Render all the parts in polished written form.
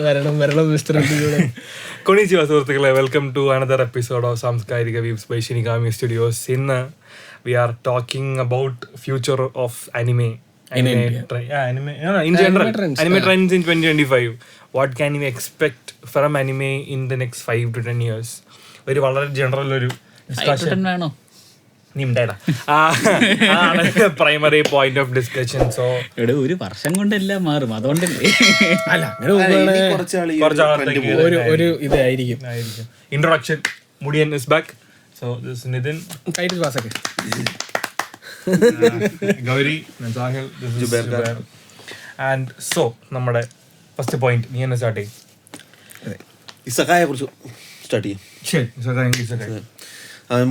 വരണം മിസ്റ്റർ. കൊണിച്ചിവ സുഹൃത്തുക്കളെ, welcome to another episode of സാംസ്കാരിക വീവ്സ് ബൈ ഷിനിഗാമി സ്റ്റുഡിയോസ്. ഇന്ന് we are talking about future of anime in general, anime trends in 2025. What can you expect from anime in the next 5 to 10 years? ഒരു വളരെ general ഒരു discussion വേണോ primary point of discussion. So ഒരു വർഷം കൊണ്ടെല്ലാം മാറും, അതുകൊണ്ട് ഒരു ഇതായിരിക്കും. Introduction Mudiyan is back. So this Nithin കൈറ്റ് വാസക്കെ ഗൗരി സാഹിൽ ജുബൈർ. ആൻഡ് സോ നമ്മുടെ ഫസ്റ്റ് പോയിന്റ് നീ തന്നെ സ്റ്റാർട്ട് ചെയ്യും. ഇസക്കായെ കുറിച്ച് സ്റ്റാർട്ട് ചെയ്യും. ശരി, ഇസക്കായ്.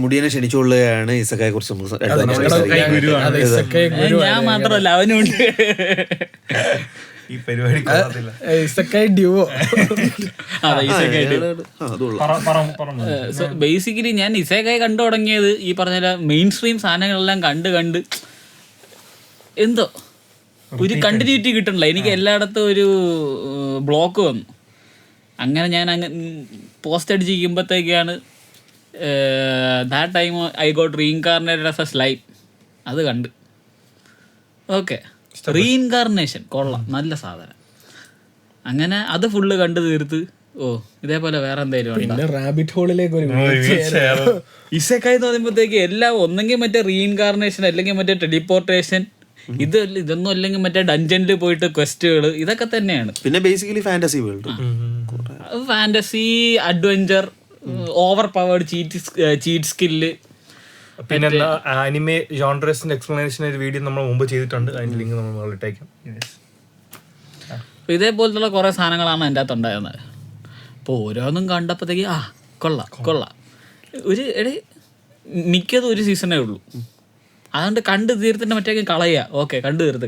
മുടിയനെ ക്ഷണിച്ചുകൊള്ളുകയാണ്. ഇസക്കായെ കുറിച്ച് ഞാൻ മാത്രമല്ല അവനുണ്ട് ഈ പരിപാടി. ബേസിക്കലി ഞാൻ ഇസേക്കായി കണ്ടു തുടങ്ങിയത് ഈ പറഞ്ഞ മെയിൻ സ്ട്രീം സാധനങ്ങളെല്ലാം കണ്ട് എന്തോ ഒരു കണ്ടിന്യൂറ്റി കിട്ടണില്ല എനിക്ക്. എല്ലായിടത്തും ഒരു ബ്ലോക്ക് വന്നു. അങ്ങനെ ഞാൻ പോസ്റ്റ് അടിച്ചിരിക്കുമ്പോഴത്തേക്കാണ് that time I got reincarnated as a slime. അത് കണ്ട് ഓക്കെ, റീഇൻകാർണേഷൻ കൊള്ളാം, നല്ല സാധനം. അങ്ങനെ അത് ഫുള്ള് കണ്ടു തീർത്ത് ഇതേപോലെ വേറെ എന്തെങ്കിലും റാബിറ്റ് ഹോളിലേക്ക് ഇസക്കായി തോന്നുമ്പോഴത്തേക്ക് എല്ലാം ഒന്നെങ്കിൽ മറ്റേ റീഇൻകാർണേഷൻ അല്ലെങ്കിൽ മറ്റേ ടെലിപ്പോർട്ടേഷൻ, ഇതൊന്നും അല്ലെങ്കിൽ മറ്റേ ഡഞ്ചനിൽ പോയിട്ട് ക്വസ്റ്റുകൾ, ഇതൊക്കെ തന്നെയാണ്. പിന്നെ basically fantasy world, fantasy, adventure, over powered cheat skill. പിന്നെ അനിമെ ജോൺറസിന്റെ എക്സ്പ്ലനേഷൻ ഒരു വീഡിയോ നമ്മൾ മുമ്പ് ചെയ്തിട്ടുണ്ട്, അതിന്റെ ലിങ്ക് നമ്മൾ ഇട്ടേക്കാം. ഇതേപോലത്തുള്ള കുറേ സാധനങ്ങളാണ് എൻ്റെ അകത്ത് ഉണ്ടായിരുന്നത്. അപ്പോൾ ഓരോന്നും കണ്ടപ്പോഴത്തേക്ക് കൊള്ളാം. മിക്കതും ഒരു സീസണേ ഉള്ളൂ. അതുകൊണ്ട് കണ്ട് തീർത്തിട്ട് മറ്റേ കളയുക. ഓക്കെ, കണ്ടു തീർത്ത്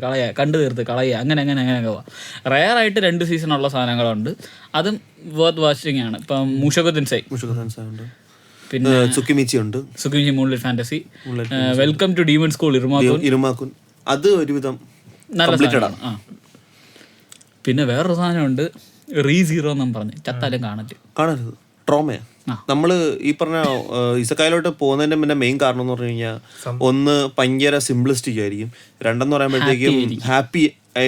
കളയുക, അങ്ങനെ പോവാം. റെയറായിട്ട് 2 സീസണുള്ള സാധനങ്ങളുണ്ട്, അതും വർത്ത് വാച്ചിങ് ആണ്. ഇപ്പം മുഷകുദിൻസൈ, പിന്നെ സുക്കിമിച്ചി ഉണ്ട്, സുക്കിമിച്ചി moonlight fantasy, welcome to demon school ഇറുമാക്കുൻ, അത് ഒരുവിധം നല്ല സാധനമാണ്. പിന്നെ വേറൊരു സാധനമുണ്ട് റീസീറോ എന്നും പറഞ്ഞ്, ചത്താലും കാണരുത്, ട്രോമയാ. നമ്മള് ഈ പറഞ്ഞ ഇസക്കായിലോട്ട് പോകുന്നതിന്റെ പിന്നെ മെയിൻ കാരണം എന്ന് പറഞ്ഞു കഴിഞ്ഞാൽ, ഒന്ന് ഭയങ്കര സിംപ്ലിസ്റ്റിക് ആയിരിക്കും, രണ്ടെന്ന് പറയുമ്പോഴത്തേക്കും ഹാപ്പി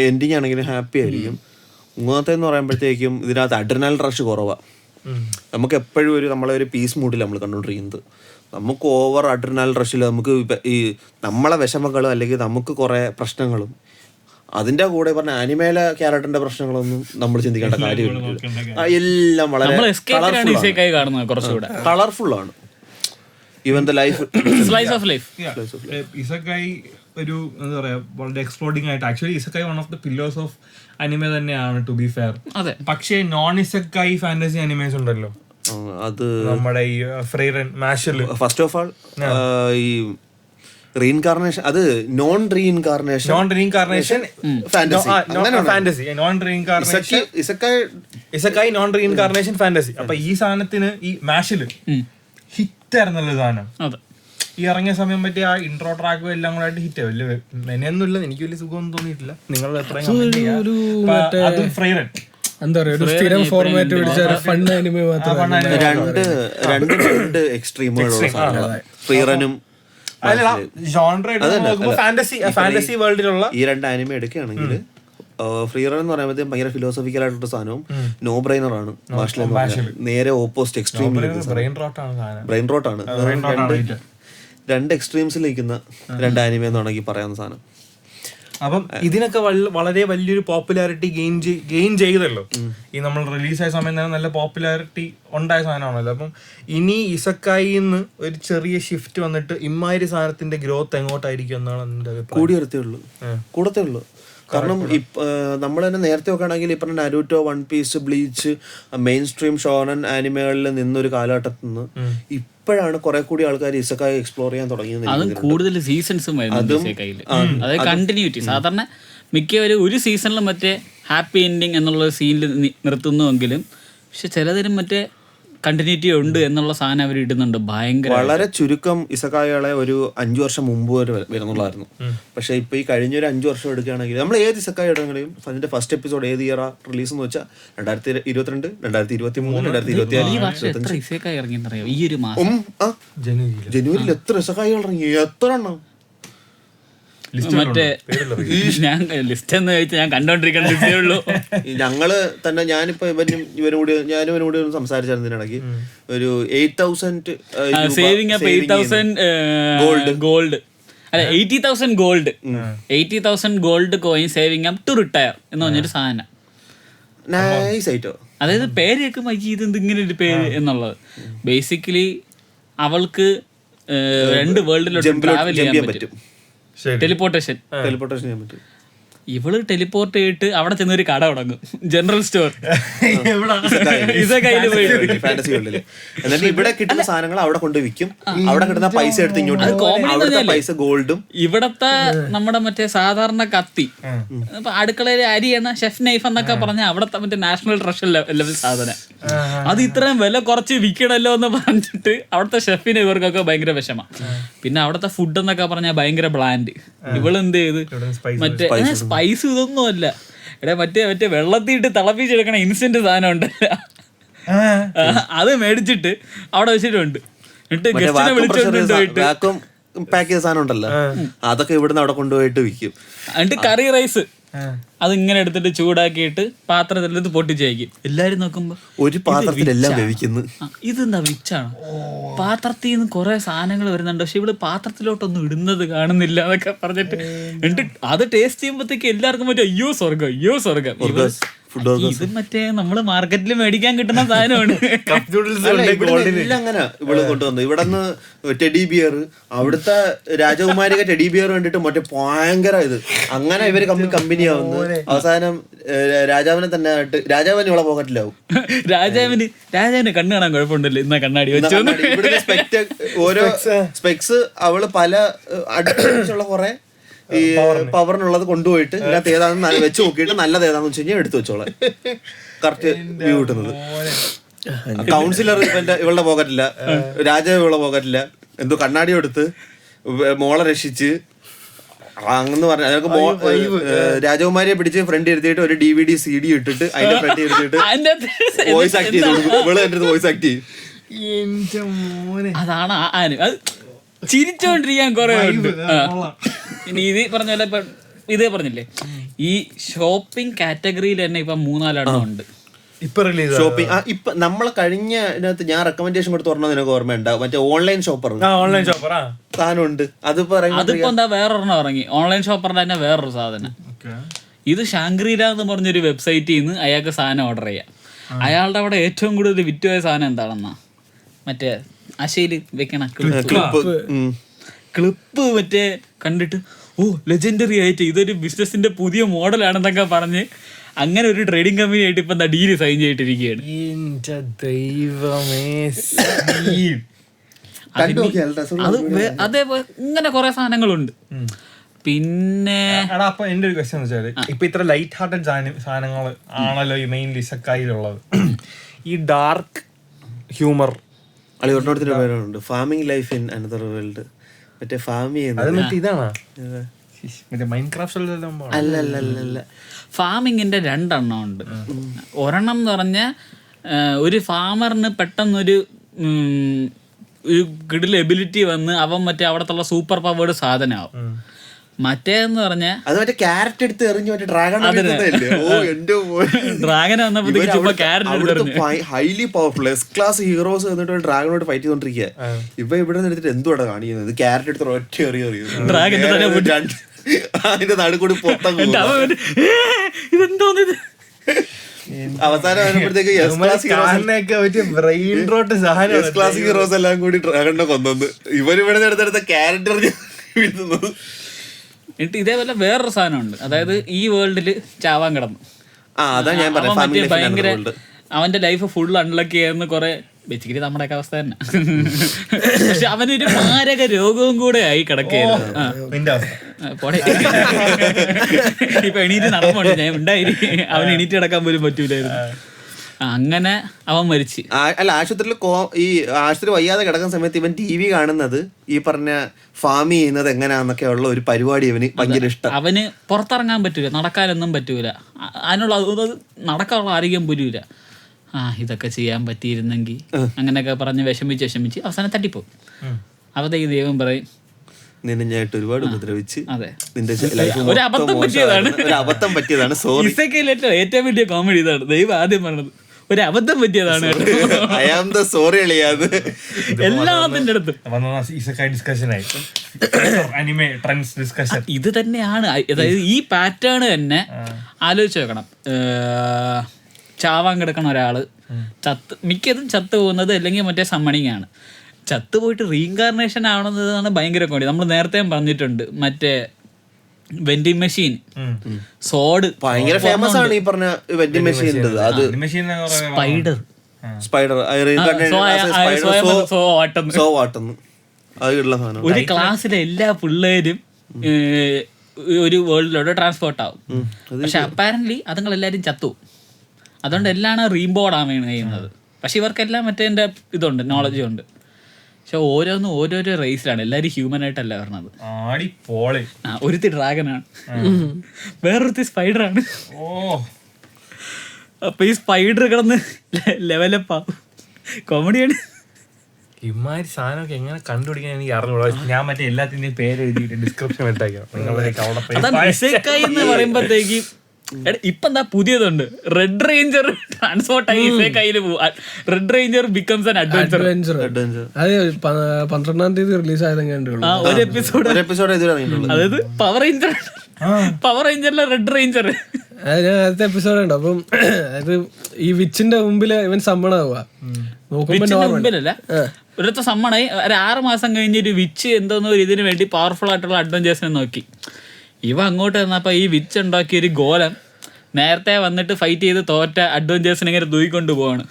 എൻഡിങ് ആണെങ്കിലും ഹാപ്പി ആയിരിക്കും, മൂന്നാമത്തെ എന്ന് പറയുമ്പോഴത്തേക്കും ഇതിനകത്ത് അഡ്രിനൽ റഷ് കുറവാണ്. നമുക്ക് എപ്പോഴും നമ്മളെ ഒരു പീസ് മൂഡിൽ നമ്മൾ കണ്ടുകൊണ്ടിരിക്കുന്നത്. നമുക്ക് ഓവർ അഡ്രിനൽ റഷിൽ നമുക്ക് ഈ നമ്മളെ വിഷമങ്ങളും അല്ലെങ്കിൽ നമുക്ക് കുറേ പ്രശ്നങ്ങളും, അതിന്റെ കൂടെ പറഞ്ഞ അനിമേലെ ക്യാരക്ടറിന്റെ പ്രശ്നങ്ങളൊന്നും നമ്മൾ ചിന്തിക്കേണ്ട കാര്യമില്ല. എല്ലാം വളരെ കളർഫുൾ ആണ്. ഈവൻ ദ ലൈഫ് ഇസക്കായി ഒരു എന്താ പറയാ വളരെ എക്സ്പ്ലോഡിംഗ് ആയിട്ട്. ആക്ച്വലി ഇസക്കായി one of the pillars of anime തന്നെയാണ്, ടു ബി ഫെയർ. പക്ഷേ നോൺ ഇസക്കായി ഫാന്റസി അനിമേസ് ഉണ്ടല്ലോ, അത് നമ്മുടെ ഈ ഫ്രൈറൻ മാഷല്. ഫസ്റ്റ് ഓഫ് ആൾ ഈ റീഇൻകാർണേഷൻ, അത് നോൺ റീഇൻകാർണേഷൻ ഫാന്റസി, ഇസക്കായി നോൺ റീഇൻകാർണേഷൻ ഫാന്റസി. അപ്പൊ ഈ സാധനത്തിന് ഈ മാഷില് ഹിറ്റായിരുന്നല്ലോ സാധനം. ഈ ഇറങ്ങിയ സമയം പറ്റി ആ ഇൻട്രോ ട്രാക്കും എല്ലാം കൂടെ ആയിട്ട് ഹിറ്റ്. വലിയ മെനയൊന്നുമില്ല, എനിക്ക് വലിയ സുഖമൊന്നും തോന്നിയിട്ടില്ല. നിങ്ങൾ എത്രയും ഫ്രൈറൻ എന്താ പറയുക, സ്ഥിരം ഫോർമാറ്റ് പിടിച്ച ഫണ്ട് അനിമെ മാത്രം. രണ്ട് എക്സ്ട്രീമുകളുള്ള ഫ്രീറനും ഫാന്റസി വേൾഡിലുള്ള ഈ 2 ആനിമെ എടുക്കുകയാണെങ്കിൽ, ഫ്രീറൻ എന്ന് പറയുമ്പോൾ ഭയങ്കര ഫിലോസഫിക്കൽ ആയിട്ടുള്ള സാധനവും നോ ബ്രെയിനർ ആണ്. നേരെ ഓപ്പോസിറ്റ് എക്സ്ട്രീം ബ്രെയിൻ റോട്ടാണ്. 2 എക്സ്ട്രീംസിൽ നിൽക്കുന്ന 2 ആനിമെ എന്ന് വേണമെങ്കിൽ പറയാവുന്ന സാധനം. അപ്പം ഇതിനൊക്കെ വളരെ വലിയൊരു പോപ്പുലാരിറ്റി ഗെയിൻ ചെയ്തല്ലോ. ഈ നമ്മൾ റിലീസായ സമയം തന്നെ നല്ല പോപ്പുലാരിറ്റി ഉണ്ടായ സാധനമാണല്ലോ. അപ്പം ഇനി ഇസക്കായിന്ന് ഒരു ചെറിയ ഷിഫ്റ്റ് വന്നിട്ട് ഇമ്മാതിരി സാധനത്തിന്റെ ഗ്രോത്ത് എങ്ങോട്ടായിരിക്കും എന്നാണ് എന്റെ അഭിപ്രായം. കൂടത്തേ ഉള്ളൂ. കാരണം നമ്മൾ തന്നെ നേരത്തെ നോക്കുകയാണെങ്കിൽ ഇപ്പം Naruto, One Piece, Bleach, main stream ഷോണൻ ആനിമകളിൽ നിന്നൊരു കാലഘട്ടത്തിൽ നിന്ന് ഇപ്പോഴാണ് കുറെ കൂടി ആൾക്കാർ ഇസക്കായി എക്സ്പ്ലോർ ചെയ്യാൻ തുടങ്ങിയത്. അതും കൂടുതൽ സീസൺസും അതായത് കണ്ടിന്യൂറ്റി. സാധാരണ മിക്കവരും ഒരു സീസണിലും മറ്റേ ഹാപ്പി എൻഡിങ് എന്നുള്ള സീനിൽ നിർത്തുന്നുവെങ്കിലും, പക്ഷെ ചിലതിനും മറ്റേ കണ്ടിന്യൂറ്റി ഉണ്ട് എന്നുള്ള സാധനം അവർ ഇടുന്നുണ്ട്. ഭയങ്കര വളരെ ചുരുക്കം ഇസക്കായകളെ ഒരു 5 വർഷം മുമ്പ് വരെ വരുന്നുള്ളായിരുന്നു. പക്ഷെ ഇപ്പൊ ഈ കഴിഞ്ഞൊരു 5 വർഷം എടുക്കുകയാണെങ്കിൽ നമ്മൾ ഏത് ഇസക്കായ ഇടങ്ങളെയും അതിന്റെ ഫസ്റ്റ് എപ്പിസോഡ് ഏത് ഇയർ റിലീസ് എന്ന് വെച്ചാൽ 2022, 2023, 2024 ഈ ഒരു മാസം ജനുവരിയിൽ എത്ര ഇസക്കായകൾ ഇറങ്ങി, എത്ര എണ്ണം? മറ്റേ ഞാൻ ലിസ്റ്റ് എന്ന് ചോദിച്ചാൽ ഞാൻ കണ്ടോണ്ടിരിക്കുന്ന ലിസ്റ്റേ ഉള്ളൂ. ഞങ്ങള് തന്നെ ഞാനിപ്പോ ഇവനോട് സംസാരിച്ചായിരുന്നു ഇതിനിടയ്ക്ക് ഒരു 8,000 സേവിങ് അപ്പ് 8,000 ഗോൾഡ് അല്ല 80,000 gold 80,000 gold coin saving up to retire എന്ന് പറഞ്ഞൊരു സാധനം. നൈസ് ആയിട്ടോ. അതായത് പേര് കേൾക്കുമ്പോൾ ഇത് ഇങ്ങനെ ഒരു പേര് എന്നുള്ളത്. ബേസിക്കലി അവൾക്ക് 2 വേൾഡിലോട്ട് ട്രാവൽ ചെയ്യാൻ പറ്റും. ടെലിപ്പോർട്ടേഷൻ ചെയ്യാൻ പറ്റും. ഇവള് ടെലിപ്പോർട്ട് ചെയ്തിട്ട് അവിടെ ചെന്നൊരു കട തുടങ്ങും, ജനറൽ സ്റ്റോർ. എന്നിട്ട് ഇവിടെ കിട്ടുന്ന സാധനങ്ങൾ അവിടെ കൊണ്ട് വിൽക്കും. അവിടെ കിട്ടുന്ന പൈസ എടുത്ത് ഇങ്ങോട്ട് പൈസ ഗോൾഡും. ഇവിടത്തെ നമ്മുടെ മറ്റേ സാധാരണ കത്തി, അടുക്കളയിൽ അരിയണ ഷെഫ് നൈഫ് എന്നൊക്കെ പറഞ്ഞ അവിടത്തെ മറ്റേ നാഷണൽ ട്രഷർ ലെവൽ സാധനം, അത് ഇത്രയും വില കുറച്ച് വിൽക്കണല്ലോ എന്ന് പറഞ്ഞിട്ട് അവിടുത്തെ ഷെഫിന് ഇവർക്കൊക്കെ ഭയങ്കര വിഷമം. പിന്നെ അവിടുത്തെ ഫുഡ് എന്നൊക്കെ പറഞ്ഞാൽ ഭയങ്കര ബ്ലാൻഡ്. ഇവളെന്ത് ചെയ്ത് മറ്റേ സ്പൈസ് ഇതൊന്നും അല്ല, ഇവിടെ മറ്റേ വെള്ളത്തിയിട്ട് തിളപ്പിച്ചെടുക്കണ ഇൻസ്റ്റന്റ് സാധനം ഉണ്ടല്ലോ, അത് മേടിച്ചിട്ട് അവിടെ വെച്ചിട്ടുണ്ട്. എന്നിട്ട് ഗസ്റ്റിനെ വിളിച്ചോണ്ട് പോയിട്ട് പാക്ക് ചെയ്ത സാധനം ഉണ്ടല്ലോ, അതൊക്കെ ഇവിടുന്ന് അവിടെ കൊണ്ടുപോയിട്ട് വിൽക്കും. എന്നിട്ട് കറി റൈസ് അതിങ്ങനെ എടുത്തിട്ട് ചൂടാക്കിയിട്ട് പാത്രത്തിലെടുത്ത് പൊട്ടിച്ചേക്കും. എല്ലാരും നോക്കുമ്പോ ഒരു പാത്രത്തിലെല്ലാം വേവിക്കുന്നു. ഇതെന്താ വിച്ചാണ്, പാത്രത്തിൽ നിന്ന് കുറെ സാധനങ്ങൾ വരുന്നുണ്ട്, പക്ഷെ ഇവള് പാത്രത്തിലോട്ടൊന്നും ഇടുന്നത് കാണുന്നില്ല എന്നൊക്കെ പറഞ്ഞിട്ട്. എന്നിട്ട് അത് ടേസ്റ്റ് ചെയ്യുമ്പോഴത്തേക്ക് എല്ലാവർക്കും പറ്റും അയ്യോ സ്വർഗം, അയ്യോ സ്വർഗം. ഇത് മറ്റേ നമ്മള് മാർക്കറ്റിൽ മേടിക്കാൻ കിട്ടുന്ന സാധനമാണ്. അങ്ങനെ ഇവള് കൊണ്ടുവന്നു. ഇവിടെ നിന്ന് ടെഡി ബിയർ, അവിടുത്തെ രാജകുമാരിക ടെഡി ബിയർ കണ്ടിട്ട് മറ്റേ ഭയങ്കര ഇത്, അങ്ങനെ ഇവര് കമ്പനിയാവുന്നു. അവസാനം രാജാവിനെ തന്നെ രാജാവിന് ഇവളെ പോക്കറ്റിലാവും. രാജാവിന് കണ്ണ് കാണാൻ കുഴപ്പമുണ്ടല്ലോ, ഇന്ന കണ്ണാടി വെച്ചു. ഓരോ സ്പെക്സ് അവള് പല അടുത്തുള്ള കുറെ ഈ പവറിനുള്ളത് കൊണ്ടുപോയിട്ട് ഇതിനകത്ത് ഏതാണെന്ന് വെച്ച് നോക്കിയിട്ട് നല്ലത് ഏതാണെന്ന് വെച്ച് കഴിഞ്ഞാൽ എടുത്തു വെച്ചോളാം. കറക്റ്റ് വ്യൂ കിട്ടുന്നത്. കൗൺസിലർ ഇവളുടെ പോക്കറ്റില്ല, രാജാവ് ഇവളുടെ പോക്കറ്റില്ല, എന്തോ കണ്ണാടി എടുത്ത് മോളെ രക്ഷിച്ച് അങ്ങനെ പറഞ്ഞു. അതൊക്കെ രാജകുമാരിയെ പിടിച്ച് ഫ്രണ്ട് ഇരുത്തിയിട്ട് ഒരു DVD CD ഇട്ടിട്ട് അതിന്റെ ഫ്രണ്ട് ഇരുത്തിയിട്ട് വോയിസ് ആക്ട് ചെയ്ത് കൊടുക്കും. ഇവള് എന്റെ വോയിസ് ആക്ട് ചെയ്യും. അതാണ് അത് ചിരിച്ചോണ്ടിരിക്കാൻ കുറെ ഉണ്ട്. ഇനി ഇത് പറഞ്ഞ പോലെ ഇപ്പൊ ഇതേ പറഞ്ഞില്ലേ, ഈ ഷോപ്പിംഗ് കാറ്റഗറിയിൽ തന്നെ ഇപ്പൊ 3-4 ഉണ്ട് ഷോപ്പിംഗ്. ഇപ്പൊ നമ്മളെ കഴിഞ്ഞ ഇതിനകത്ത് ഞാൻ റെക്കമെൻഡേഷൻ കൊടുത്ത് പറഞ്ഞത് നിനക്ക് ഓർമ്മയുണ്ട്, മറ്റേ ഓൺലൈൻ ഷോപ്പർ സാധനം ഉണ്ട്. അതിപ്പോ എന്താ വേറൊരെണ്ണം ഇറങ്ങി, ഓൺലൈൻ ഷോപ്പറിന്റെ തന്നെ വേറൊരു സാധനം. ഇത് ഷാങ്ക്രീല എന്ന് പറഞ്ഞൊരു വെബ്സൈറ്റിൽ നിന്ന് അയാൾക്ക് സാധനം ഓർഡർ ചെയ്യാം. അയാളുടെ അവിടെ ഏറ്റവും കൂടുതൽ വിറ്റുപോയ സാധനം എന്താണെന്നാ, മറ്റേ അശയില് വെക്കണ ക്ലിപ്പ് മറ്റേ കണ്ടിട്ട് ഓ ലെജൻഡറി ആയിട്ട് ഇതൊരു ബിസിനസിന്റെ പുതിയ മോഡലാണെന്നൊക്കെ പറഞ്ഞ് അങ്ങനെ ഒരു ട്രേഡിംഗ് കമ്പനി ആയിട്ട് ഇപ്പൊ ഡീല് സൈൻ ചെയ്തിട്ടിരിക്കുകയാണ്. അതേപോലെ ഇങ്ങനെ കുറെ സാധനങ്ങളുണ്ട്. പിന്നെ അപ്പൊ എന്റെ ഒരു ക്വസ്റ്റ്യൻ എന്ന് വെച്ചാല്, ഇപ്പൊ ഇത്ര ലൈറ്റ് ഹാർട്ടഡ് സാധനങ്ങൾ ആണല്ലോ ഈ മെയിൻ ഇസക്കായിലുള്ളത്. ഈ ഡാർക്ക് ഹ്യൂമർ അളിയോട്ടത്തിന്റെ പേരുണ്ട്, farming life in another world. മറ്റേ ഫാം ചെയ്യുന്നത് ഇതാണോ മൈൻക്രാഫ്റ്റ്? അല്ല, ഫാമിങ്ങിന്റെ 2 എണ്ണം ഉണ്ട്. ഒരെണ്ണം എന്ന് പറഞ്ഞാൽ ഒരു ഫാമറിന് പെട്ടെന്നൊരു കിടിൽ എബിലിറ്റി വന്ന് അവൻ മറ്റേ അവിടത്തുള്ള സൂപ്പർ പവേർഡ് സാധനമാവും. മറ്റേന്ന് പറഞ്ഞാൽ അത് മറ്റേ ക്യാരറ്റ് എടുത്ത് എറിഞ്ഞു മറ്റേ ഡ്രാഗൺ ഡ്രാഗൻ വന്നപ്പോഴത്തേക്ക് highly powerful S class heroes എന്നിട്ട് ഡ്രാഗനോട് ഫൈറ്റ് ചെയ്തോണ്ടിരിക്കുക. ഇപ്പൊ ഇവിടെ എടുത്തിട്ട് എന്തുവാ കാണിക്കുന്നത്, ക്യാരറ്റ് എടുത്ത് ഒറ്റ എറിയ അതിന്റെ നടുക്കൂടി ഇതെന്തോന്നിത്. അവസാനം വരുമ്പോഴത്തേക്ക് എസ് ക്ലാസ് ഹീറോസ് എല്ലാം കൂടി ഡ്രാഗണിനെ കൊന്നു. ഇവരിവിടെ എടുത്തെടുത്ത ക്യാരറ്റ് എറിഞ്ഞ് വീഴുന്നത്. എന്നിട്ട് ഇതേപോലെ വേറൊരു സാധനമുണ്ട്, അതായത് ഈ വേൾഡില് ചാവാൻ കിടന്നു ഭയങ്കര അവന്റെ ലൈഫ് ഫുൾ അൺലക്കി ആയിരുന്നു. കുറെ ബേസിക്കലി നമ്മുടെയൊക്കെ അവസ്ഥ തന്നെ. പക്ഷെ അവനൊരു മാരക രോഗവും കൂടെ ആയി കിടക്കുകയായിരുന്നു. ഇപ്പൊ എണീറ്റ് നടന്നുണ്ട്, ഞാൻ ഉണ്ടായിരിക്കും അവൻ എണീറ്റ് കിടക്കാൻ പോലും പറ്റൂലായിരുന്നു. അങ്ങനെ അവൻ മരിച്ച്. അല്ല, ആശുപത്രിയിൽ ഈ ആശുപത്രി വയ്യാതെ കിടക്കുന്ന സമയത്ത് ഇവൻ TV കാണുന്നത് ഈ പറഞ്ഞ ഫാം ചെയ്യുന്നത് എങ്ങനെയാന്നൊക്കെ ഉള്ള ഒരു പരിപാടി ഇവന് ഭയങ്കര ഇഷ്ടം. അവന് പുറത്തിറങ്ങാൻ പറ്റൂല, നടക്കാനൊന്നും പറ്റൂല, അതിനുള്ള നടക്കാനുള്ള ആരോഗ്യം പോലുമില്ല. ഇതൊക്കെ ചെയ്യാൻ പറ്റിയിരുന്നെങ്കിൽ അങ്ങനെയൊക്കെ പറഞ്ഞ് വിഷമിച്ച് അവസാനം തട്ടിപ്പോവും. അവതേക്ക് ദൈവം പറയും, നിന്നെ ഞാൻ ഒരുപാട് ഉപദ്രവിച്ച് അതെ നിന്റെ ഒരു അബദ്ധം പറ്റിയതാണ്, ഒരു അബദ്ധം പറ്റിയതാണ്, സോറി. ഏറ്റവും വലിയ കോമഡി ഇതാണ് ദൈവം ആദ്യം പറഞ്ഞത്, ഒരു അബദ്ധം പറ്റിയതാണ്. I am the sorry അളിയാത് എല്ലാത്തിന്റെ അടുത്തും ഇത് തന്നെയാണ്. അതായത് ഈ പാറ്റേൺ തന്നെ ആലോചിച്ച് നോക്കണം. ചാവാൻ കിടക്കണ ഒരാള് മിക്കതും ചത്തു പോകുന്നത് അല്ലെങ്കിൽ മറ്റേ സമ്മണിങ് ആണ്. ചത്തു പോയിട്ട് റീഇൻകാർണേഷൻ ആവണമെന്നതാണ് ഭയങ്കര കോടി. നമ്മൾ നേരത്തെ പറഞ്ഞിട്ടുണ്ട്, മറ്റേ വെൻഡിങ് മെഷീൻ, സോഡ് ഭയങ്കര ഫേമസ് ആണ് ഈ പറഞ്ഞ വെൻഡിങ് മെഷീൻ. അത് സ്പൈഡർ ഒരു ക്ലാസ്സിലെ എല്ലാ പിള്ളേരും ഒരു വേൾഡിലോട്ട് ട്രാൻസ്പോർട്ട് ആവും. പക്ഷെ അപ്പാരന്റ്ലി അതുങ്ങളെല്ലാരും ചത്തു. അതുകൊണ്ട് എല്ലാം റീബോർഡാണ് ചെയ്യുന്നത്. പക്ഷെ ഇവർക്കെല്ലാം മറ്റേ ഇതുണ്ട്, നോളജും ഉണ്ട്. പക്ഷെ ഓരോന്നും ഓരോരോ റേസിലാണ്. എല്ലാരും ഹ്യൂമൻ ആയിട്ടല്ല പറഞ്ഞത്. ഒരുത്തി ഡ്രാഗനാണ്, വേറൊരുത്തി സ്പൈഡറാണ്. അപ്പൊ ഈ സ്പൈഡർ കിടന്ന് ലെവലപ്പാവും. കോമഡിയാണ്. ഇമാതിരി സാധനമൊക്കെ എങ്ങനെ കണ്ടുപിടിക്കാൻ എനിക്ക് അറിഞ്ഞൂടാ. ഞാൻ മറ്റേ എല്ലാത്തിന്റെയും പേര് എഴുതിയിട്ട് ഡിസ്ക്രിപ്ഷൻ ഇട്ടേക്കാം. എന്ന് പറയുമ്പോഴത്തേക്ക് ഇപ്പൊ എന്താ പുതിയതുണ്ട്, റെഡ് റേഞ്ചർ ട്രാൻസ്പോർട്ടായി കയ്യില് പോവാ. Red ranger becomes an adventure. അത് 12-ാം തീയതി റിലീസ് ആയതെങ്കിലും ഒരു എപ്പിസോഡ്. അതായത് പവർ റേഞ്ചറിലെ റെഡ് റേഞ്ചർ. അത് ഞാൻ ആദ്യത്തെ എപ്പിസോഡ് ഉണ്ട്. അപ്പം അത് ഈ വിച്ചിന്റെ മുമ്പില് ഇവൻ സമ്മണാവുക മുമ്പിലല്ല, ഒരിടത്ത് സമ്മണായി. ഒരു 6 മാസം കഴിഞ്ഞ് ഒരു വിച്ച് എന്തോന്നോ ഇതിനു വേണ്ടി പവർഫുൾ ആയിട്ടുള്ള അഡ്വഞ്ചേഴ്സിനെ നോക്കി. ഇവ അങ്ങോട്ട് വന്നപ്പോ ഈ വിച്ച് ഉണ്ടാക്കിയ ഒരു ഗോലം നേരത്തെ വന്നിട്ട് ഫൈറ്റ് ചെയ്ത് തോറ്റ അഡ്വഞ്ചേഴ്സിനെ ഇങ്ങനെ തൂക്കിക്കൊണ്ട് പോവാണ്.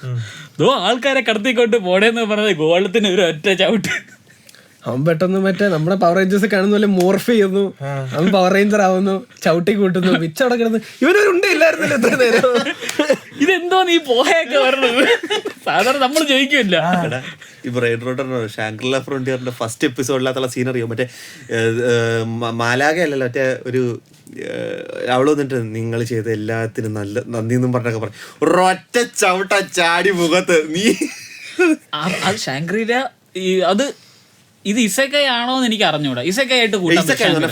ആൾക്കാരെ കടത്തിക്കൊണ്ട് പോടേന്ന് പറഞ്ഞത് ഗോളത്തിന് ഒരു ഒറ്റ ചവിട്ട്. അവൻ പെട്ടെന്ന് മറ്റേ നമ്മുടെ പവർ റേഞ്ചേഴ്സ് കാണുന്ന പോലെ മോർഫ് ചെയ്യുന്നു. അവൻ പവർ റേഞ്ചർ ആവുന്നു, ചവിട്ടി കൂട്ടുന്നു. വിച്ച് അവിടെ കിടന്ന് ഇവനൊരു ഉണ്ടായില്ലായിരുന്നല്ലോ എത്ര നേരം. ഇതെന്തോ നീ പോയൊക്കെ വരണത് സാധാരണ നമ്മൾ ചോദിക്കില്ല. ഇപ്പൊ റെഡ് റോഡറിനോ ഷാങ്ക്രില ഫ്രോണ്ടിയറിന്റെ ഫസ്റ്റ് എപ്പിസോഡിനകത്തുള്ള സീനറിയോ മറ്റേ മാലാഗ അല്ലല്ലോ, മറ്റേ ഒരു അവള് വന്നിട്ട് നിങ്ങൾ ചെയ്ത എല്ലാത്തിനും നല്ല നന്ദി എന്നും പറഞ്ഞൊക്കെ പറഞ്ഞു. ഒരൊറ്റ ചവിട്ട ചാടി മുഖത്ത് നീ. അത് ഷാങ്ക്രില അത് ഇത് ഇസെക്കൈ ആണോന്ന് എനിക്ക് അറിഞ്ഞൂടാ. ഇസെക്കൈ ആയിട്ട്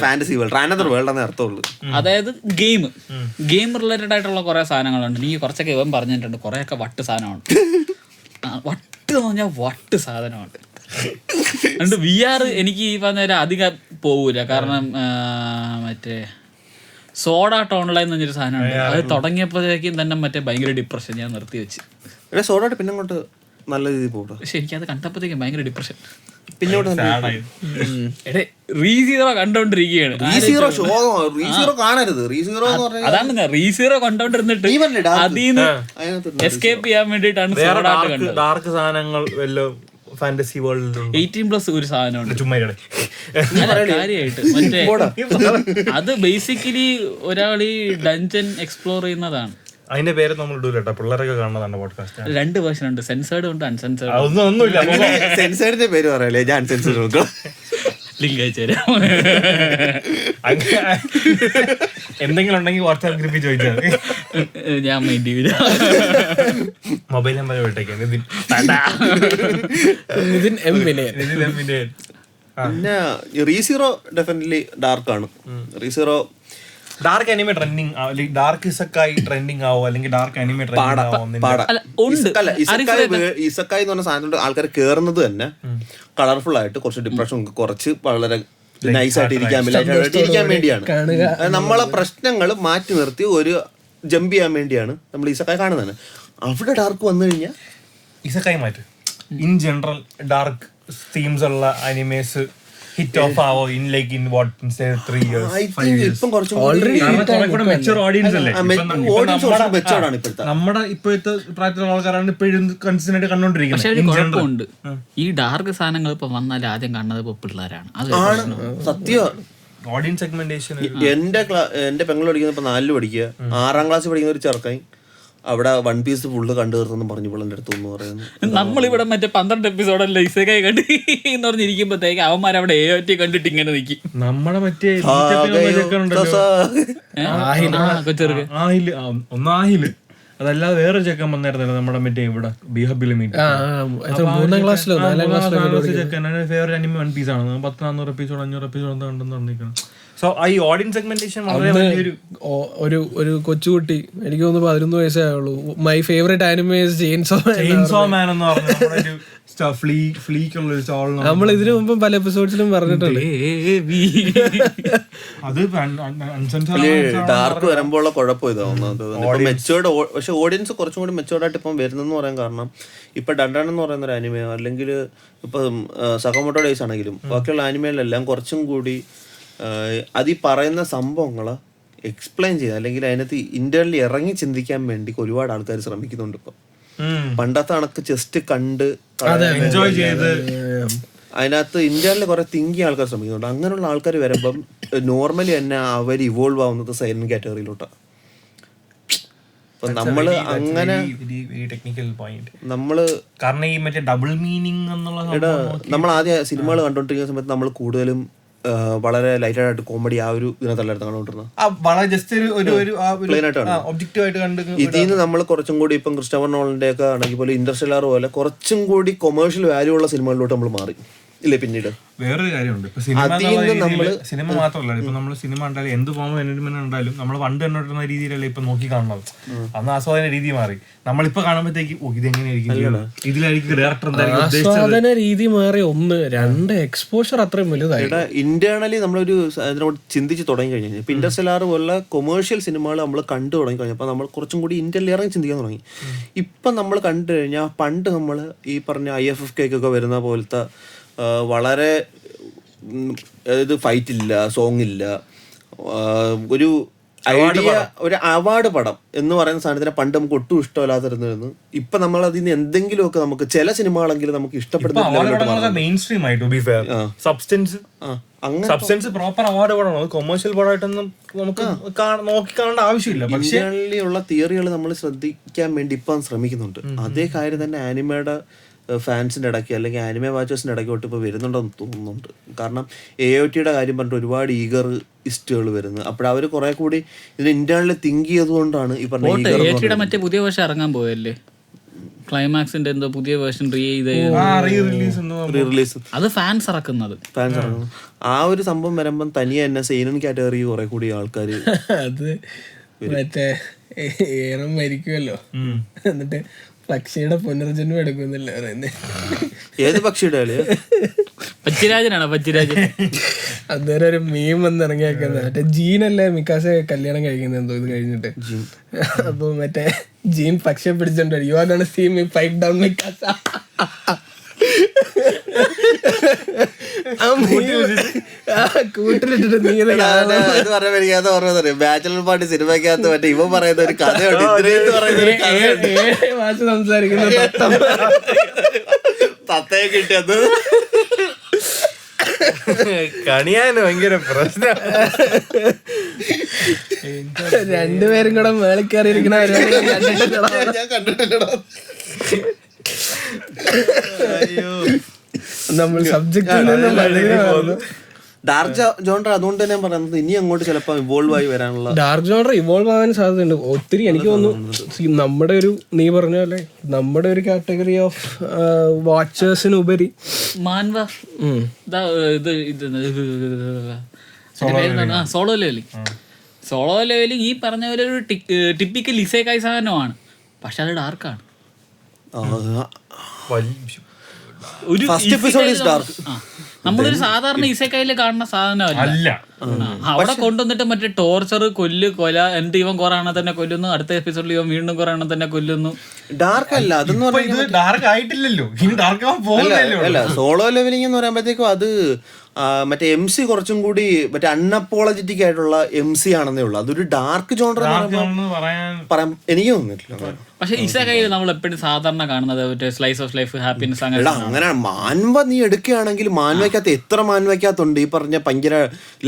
ഫാന്റസി വേൾഡ്, അനദർ വേൾഡ് എന്നേ അർത്ഥമുള്ളൂ. അതായത് ഗെയിം റിലേറ്റഡ് ആയിട്ടുള്ള കുറെ സാധനങ്ങളുണ്ട്. നീ കുറച്ചൊക്കെ ഇവൻ പറഞ്ഞിട്ടുണ്ട്, കുറെയൊക്കെ വട്ട് സാധനമാണ്. വട്ട് എന്ന് പറഞ്ഞാൽ വട്ട് സാധനമാണ്. അതുകൊണ്ട് VR എനിക്ക് ഈ പറഞ്ഞ അധികം പോവൂല. കാരണം മറ്റേ സോഡ ആർട്ട് ഓൺലൈൻ എന്ന് പറഞ്ഞൊരു സാധനമുണ്ട്. അത് തുടങ്ങിയപ്പോഴേക്കും തന്നെ മറ്റേ ഭയങ്കര ഡിപ്രഷൻ. ഞാൻ നിർത്തി വെച്ച്. സോഡ ആർട്ട് പിന്നെ അങ്ങോട്ട് നല്ല രീതിയിൽ പോകും. പക്ഷെ എനിക്കത് കണ്ടപ്പോഴത്തേക്കും ഭയങ്കര ഡിപ്രഷൻ. റീസീറോ കണ്ടോണ്ടിരിക്കുകയാണ്. അതാണ് റീസീറോ കണ്ടോണ്ടിരുന്നിട്ട് അതിന്ന് എസ്കേപ്പ് ചെയ്യാൻ വേണ്ടിട്ടാണ് ഡാർക്ക് സാധനങ്ങൾ ഫാന്റസി വേൾഡ് 18+ ഒരു സാധനമുണ്ട് കാര്യമായിട്ട്. മറ്റേ അത് ബേസിക്കലി ഒരാൾ ഈ ഡഞ്ചൻ എക്സ്പ്ലോർ ചെയ്യുന്നതാണ്. അതിന്റെ പേര് നമ്മൾ ഇടൂല, പിള്ളേരൊക്കെ കാണുന്നതാണ് പോഡ്കാസ്റ്റ്. 2 വേർഷൻ ഉണ്ട്, സെൻസേർഡ് ഉണ്ട് അൺസെൻസേർഡ്. ഒന്നുമില്ല. സെൻസേർഡിന്റെ പേര് പറയല്ലേ, ഞാൻ സെൻസേർഡ് നോക്കാം. ലിങ്ക് അയച്ചുതരാം. എന്തെങ്കിലും ഉണ്ടെങ്കിൽ വാട്സാപ്പ് ഗ്രൂപ്പിൽ ചോദിച്ചാൽ ഞാൻ മൈൻഡ് ചെയ്യില്ല. മൊബൈൽ നമ്പർ വിട്ടേക്കാം. പിന്നെ റീസീറോ ഡെഫിനറ്റ്ലി ഡാർക്ക് ആണ്. റീസീറോ dark anime trending, dark ഇസക്കായി trending ആവോ അല്ലെങ്കിൽ ഡാർക്ക് അനിമേ ട്രെൻഡിങ് ആവോ? ഇസക്കായി എന്ന് പറഞ്ഞ സാധനത്തോട് ആൾക്കാർ കേറുന്നത് തന്നെ കളർഫുൾ ആയിട്ട് കുറച്ച് ഡിപ്രഷൻ കുറച്ച് വളരെ നൈസ് ആയിട്ട് ഇരിക്കാൻ വേണ്ടിയാണ്. നമ്മളെ പ്രശ്നങ്ങൾ മാറ്റി നിർത്തി ഒരു ജമ്പ് ചെയ്യാൻ വേണ്ടിയാണ് നമ്മൾ ഇസക്കായി കാണുന്നത്. അവിടെ ഡാർക്ക് വന്നു കഴിഞ്ഞാൽ ഇസക്കായി മാറ്റും. ഇൻ ജനറൽ ഡാർക്ക് തീംസ് ഉള്ള അനിമേസ് ഹിറ്റ് ഓഫ് ആവോ ഇൻ 3 years? നമ്മുടെ ഇപ്പോഴത്തെ പ്രായത്തിലുള്ള ആൾക്കാരാണ് ഇപ്പോഴും കൺസിസ്റ്റന്റ് കണ്ടോണ്ടിരിക്കുന്നത്. ഈ ഡാർക്ക് സാധനങ്ങൾ ഇപ്പൊ വന്നാൽ ആദ്യം കാണുന്നത് ഇപ്പൊ പിള്ളേരാണ്. സത്യം. Audience segmentation. എന്റെ പെങ്ങൾ പഠിക്കുന്ന ഇപ്പൊ 4 പഠിക്കുക, 6ാം ക്ലാസ് പഠിക്കുന്ന ഒരു ചെറുക്കായി അവിടെ വൺ പീസ് ഫുള്ള് കണ്ടു തീർത്തെന്ന് പറഞ്ഞു പുള്ളിന്റെ അടുത്ത് എന്ന് പറയുന്നു. നമ്മളിവിടെ മറ്റേ 12 എപ്പിസോഡല്ല ഇസേക്കായി കണ്ട് എന്ന് പറഞ്ഞിരിക്കുമ്പോഴത്തേക്ക് അവന്മാരവിടെ AOT കണ്ടിട്ട് ഇങ്ങനെ നിൽക്കും. നമ്മളെ മറ്റേ ഒന്നാഹില് അതല്ലാതെ വേറെ ചെക്കൻ വന്നായിരുന്നല്ലോ നമ്മുടെ മറ്റേ ഇവിടെ ബിഹബില് മീറ്റ് ചെക്കൻ ഫേവറേറ്റ് അനിമ വൺ പീസ് ആണ്. 10-400 എപ്പിസോഡ് 500 എപ്പിസോഡ് എന്താ കണ്ടെന്ന് പറഞ്ഞിരിക്കണം. സോ ഈ ഓഡിയൻസ് സെഗ്മെന്റേഷൻ വളരെ വലിയൊരു ഒരു കൊച്ചുകുട്ടി എനിക്ക് തോന്നുന്നു 11 വയസ്സേ ആയുള്ളൂ. മൈ ഫേവറേറ്റ് ആനിമേ ചെയിൻസോ മാൻ എന്ന് പറഞ്ഞ നമ്മൾ ഇതിനു മുമ്പ് പല എപ്പിസോഡ്സിലും പറഞ്ഞിട്ടുണ്ട്. അത് ഡാർക്ക് വരുമ്പോഴുള്ള കുഴപ്പം ഇതാവുന്നത്. മെച്ചേർഡ് പക്ഷെ ഓഡിയൻസ് കുറച്ചും കൂടി മെച്ചേർഡായിട്ട് ഇപ്പം വരുന്നെന്ന് പറയാൻ കാരണം ഇപ്പൊ ഡണ്ടൻ എന്ന് പറയുന്ന ഒരു അനിമയോ അല്ലെങ്കിൽ ഇപ്പം സകമോട്ടോ ഡേയ്സ് ആണെങ്കിലും ബാക്കിയുള്ള ആനിമയിലെല്ലാം കുറച്ചും കൂടി അത് ഈ പറയുന്ന സംഭവങ്ങൾ എക്സ്പ്ലെയിൻ ചെയ്ത് അല്ലെങ്കിൽ അതിനകത്ത് ഇന്റർണലി ഇറങ്ങി ചിന്തിക്കാൻ വേണ്ടി ഒരുപാട് ആൾക്കാർ ശ്രമിക്കുന്നുണ്ട് ഇപ്പം. പണ്ടത്തെ കണക്ക് ജസ്റ്റ് കണ്ട് എൻജോയ് ചെയ്ത് അതിനകത്ത് ഇന്ത്യയിലെ കുറെ തിങ്കി ആൾക്കാർ ശ്രമിക്കുന്നുണ്ട്. അങ്ങനെയുള്ള ആൾക്കാർ വരുമ്പം നോർമലി തന്നെ അവർ ഇവോൾവ് ആവുന്നത് സൈലന്റ് കാറ്റഗറിയിലോട്ടാണ്. അപ്പൊ നമ്മള് അങ്ങനെ ടെക്നിക്കൽ പോയിന്റ് നമ്മള് കാരണം ഈ മറ്റേ ഡബിൾ മീനിങ് എന്നുള്ള നമ്മൾ ആദ്യം സിനിമകൾ കണ്ടോണ്ടിരിക്കുന്ന സമയത്ത് നമ്മൾ കൂടുതലും വളരെ ലൈറ്റായിട്ട് കോമഡി ആ ഒരു ഇതിനകത്തല്ലായിരുന്നു കണ്ടോണ്ടിരുന്നത്. വളരെ ജസ്റ്റ് ഒബ്ജക്റ്റീവ് ആയിട്ട് കണ്ട് ഇതിന്ന് നമ്മൾ കുറച്ചും കൂടി ഇപ്പം ക്രിസ്റ്റോഫർ നോളന്റെ ഒക്കെ ആണെങ്കിൽ പോലെ ഇന്റർസ്റ്റെല്ലാർ പോലെ കുറച്ചും കൂടി കൊമേഴ്ഷ്യൽ വാല്യൂ ഉള്ള സിനിമകളിലോട്ട് നമ്മൾ മാറി ഇല്ലേ. പിന്നീട് വേറൊരു കാര്യമുണ്ട്. ഇപ്പൊ സിനിമ മാത്രമല്ല, ഇപ്പൊ നമ്മൾ സിനിമ ഉണ്ടായാലും എന്ത് ഫോം എന്റർടൈൻമെന്റ് ഉണ്ടായാലും നമ്മൾ പണ്ട് കണ്ടിരുന്ന രീതിയിലല്ലേ ഇപ്പൊ നോക്കി കാണുന്നത്. അന്ന് ആസ്വാദന രീതി മാറി. നമ്മളിപ്പോ കാണുമ്പോഴത്തേക്ക് ഇതെങ്ങനെയായിരിക്കും, ഇതിലായിരിക്കും ഡയറക്ടർ ആസ്വാദന രീതി മാറി. 1 2 എക്സ്പോഷർ അത്രയും വലുതായി. ഇന്റേണലി നമ്മളൊരു അതിനോട് ചിന്തിച്ച് തുടങ്ങി കഴിഞ്ഞാൽ ഇപ്പൊ ഇന്റർസ്റ്റെല്ലാർ പോലുള്ള കൊമേഴ്ഷ്യൽ സിനിമകൾ നമ്മൾ കണ്ടു തുടങ്ങി കഴിഞ്ഞപ്പോൾ നമ്മൾ കുറച്ചും കൂടി ഇന്റർണലി ഇറങ്ങി ചിന്തിക്കാൻ തുടങ്ങി. ഇപ്പം നമ്മൾ കണ്ടു കഴിഞ്ഞാൽ പണ്ട് നമ്മൾ ഈ പറഞ്ഞ IFFK ഒക്കെ വരുന്ന പോലത്തെ വളരെ അതായത് ഫൈറ്റ് ഇല്ല, സോങ് ഇല്ല, ഒരു ഐഡിയ, ഒരു അവാർഡ് പടം എന്ന് പറയുന്ന സാധനത്തിനെ പണ്ട് നമുക്ക് ഒട്ടും ഇഷ്ടമല്ലാതിരുന്നു. ഇപ്പൊ നമ്മൾ അതിൽ നിന്ന് എന്തെങ്കിലുമൊക്കെ നമുക്ക് ചില സിനിമകളെങ്കിലും നമുക്ക് ഇഷ്ടപ്പെടുന്ന മെയിൻ സ്ട്രീം ആയിട്ട് സബ്സ്റ്റൻസ് പ്രോപ്പർ അവാർഡ് പടമാണ്. അത് കൊമേഴ്ഷ്യൽ പടമായിട്ടൊന്നും നമുക്ക് നോക്കി കാണേണ്ട ആവശ്യമില്ല. പക്ഷേ ഉള്ള തിയറികൾ നമ്മൾ ശ്രദ്ധിക്കാൻ വേണ്ടി ഇപ്പം ശ്രമിക്കുന്നുണ്ട്. അതേ കാര്യം തന്നെ ആനിമയുടെ ഫാൻസിൻ്റെ ഇടയ്ക്ക് അല്ലെങ്കിൽ ആനിമേ വാച്ചേഴ്സിൻ്റെ ഇടയ്ക്കോട്ട് ഇപ്പോൾ വരുന്നുണ്ടെന്ന് തോന്നുന്നുണ്ട്. കാരണം AOTയുടെ കാര്യം പറഞ്ഞിട്ട് ഒരുപാട് ഈഗർ ഇസ്റ്റുകൾ വരുന്നത്. അപ്പോൾ അവർ കുറെ കൂടി ഇതിന് ഇന്റേണലി തിങ്ക് ചെയ്തുകൊണ്ടാണ് ഈ പറഞ്ഞ മറ്റേ പുതിയ വേർഷൻ ഇറങ്ങാൻ പോയല്ലേ, ക്ലൈമാക്സിന്റെ എന്തോ പുതിയ വേർഷൻ റിലീസ്. അത് ഫാൻസ് ഇറക്കുന്നത്. ആ ഒരു സംഭവം വരുമ്പം തനിയെ തന്നെ സെയിനൻ കാറ്റഗറി കുറെ കൂടി ആൾക്കാർ അത് മറ്റേ ഏറെ മരിക്കുമല്ലോ, എന്നിട്ട് പക്ഷിയുടെ പുനർജന്മം എടുക്കുന്നില്ല പറയുന്നത്. ഏത് പക്ഷിയുടെ പച്ചിരാജനാണോ? പച്ചിരാജൻ അന്നേരം ഒരു മീം വന്ന് ഇറങ്ങിയേക്കുന്നത് മറ്റേ ജീനല്ലേ മിക്കാസെ കല്യാണം കഴിക്കുന്നത് എന്തോ ഇത് കഴിഞ്ഞിട്ട്. അപ്പൊ മറ്റേ ജീൻ പക്ഷിയെ പിടിച്ചോണ്ട് you are gonna see me fight down Mikasa. കൂട്ടിലിട്ടിട്ട് നീ ബാച്ചലർ പാർട്ടി സിനിമക്കകത്ത് മറ്റേ ഇവ പറയുന്ന ഒരു കഥയുണ്ട്, ഭാഷ സംസാരിക്കുന്ന തത്തയെ കിട്ടിയത് കണിയാന് ഭയങ്കര പ്രശ്നം. രണ്ടുപേരും കൂടെ മേളിൽ കയറിയിരിക്കണ ഞാൻ കണ്ടിട്ടില്ലടാ. നമ്മൾ സബ്ജക്ട് ഡാർക്ക് ജോണർ അതുകൊണ്ട് തന്നെ പറയുന്നത് ഇനി അങ്ങോട്ട് ചിലപ്പോൾ ഇവോൾവ് ആയി വരാനുള്ള ഡാർക്ക് ജോണർ ഇവോൾവ് ആവാൻ സാധ്യതയുണ്ട് ഒത്തിരി. എനിക്ക് തോന്നുന്നു നമ്മുടെ ഒരു നീ പറഞ്ഞ പോലെ നമ്മുടെ ഒരു കാറ്റഗറി ഓഫ് വാച്ചേഴ്സിനുപരി സോളോ ലെവലിംഗ് ഈ പറഞ്ഞ പോലെ ഒരു ടിപ്പിക്കൽ ഇസേക്കായി സാധനമാണ്. പക്ഷെ അത് ഡാർക്കാണ്. നമ്മളൊരു സാധാരണ ഇസേക്കായില് കാണുന്ന സാധനമല്ല. അവിടെ കൊണ്ടുവന്നിട്ട് മറ്റേ ടോർച്ചർ, കൊല, എന്നിട്ട് ഇവൻ കുറെ എണ്ണം തന്നെ കൊല്ലുന്നു, അടുത്ത എപ്പിസോഡിൽ ഇവൻ വീണ്ടും കുറെ എണ്ണം തന്നെ കൊല്ലുന്നു. ഡാർക്ക് അല്ല, അതൊന്നും ഡാർക്ക് ആയിട്ടില്ലല്ലോ. അല്ല സോളോ ലെവലിംഗ് എന്ന് പറയുമ്പോഴത്തേക്കും അത് മറ്റേ MC കുറച്ചും കൂടി മറ്റേ അൺഅപ്പോളജറ്റിക് ആയിട്ടുള്ള MC ആണെന്നേ ഉള്ളൂ. അതൊരു ഡാർക്ക് ജോണർ പറയാൻ എനിക്ക് തോന്നിയിട്ടില്ല. പക്ഷെ ഇസേക്കായിൽ നമ്മൾ എപ്പോഴും സാധാരണ കാണുന്നത് മറ്റേ സ്ലൈസ് ഓഫ് ലൈഫ്, ഹാപ്പിനെസ്, അങ്ങനെ മാൻവ നീ എടുക്കുകയാണെങ്കിൽ മാൻവയ്ക്കകത്ത് എത്ര മാൻവയ്ക്കകത്തുണ്ട് ഈ പറഞ്ഞ ഭയങ്കര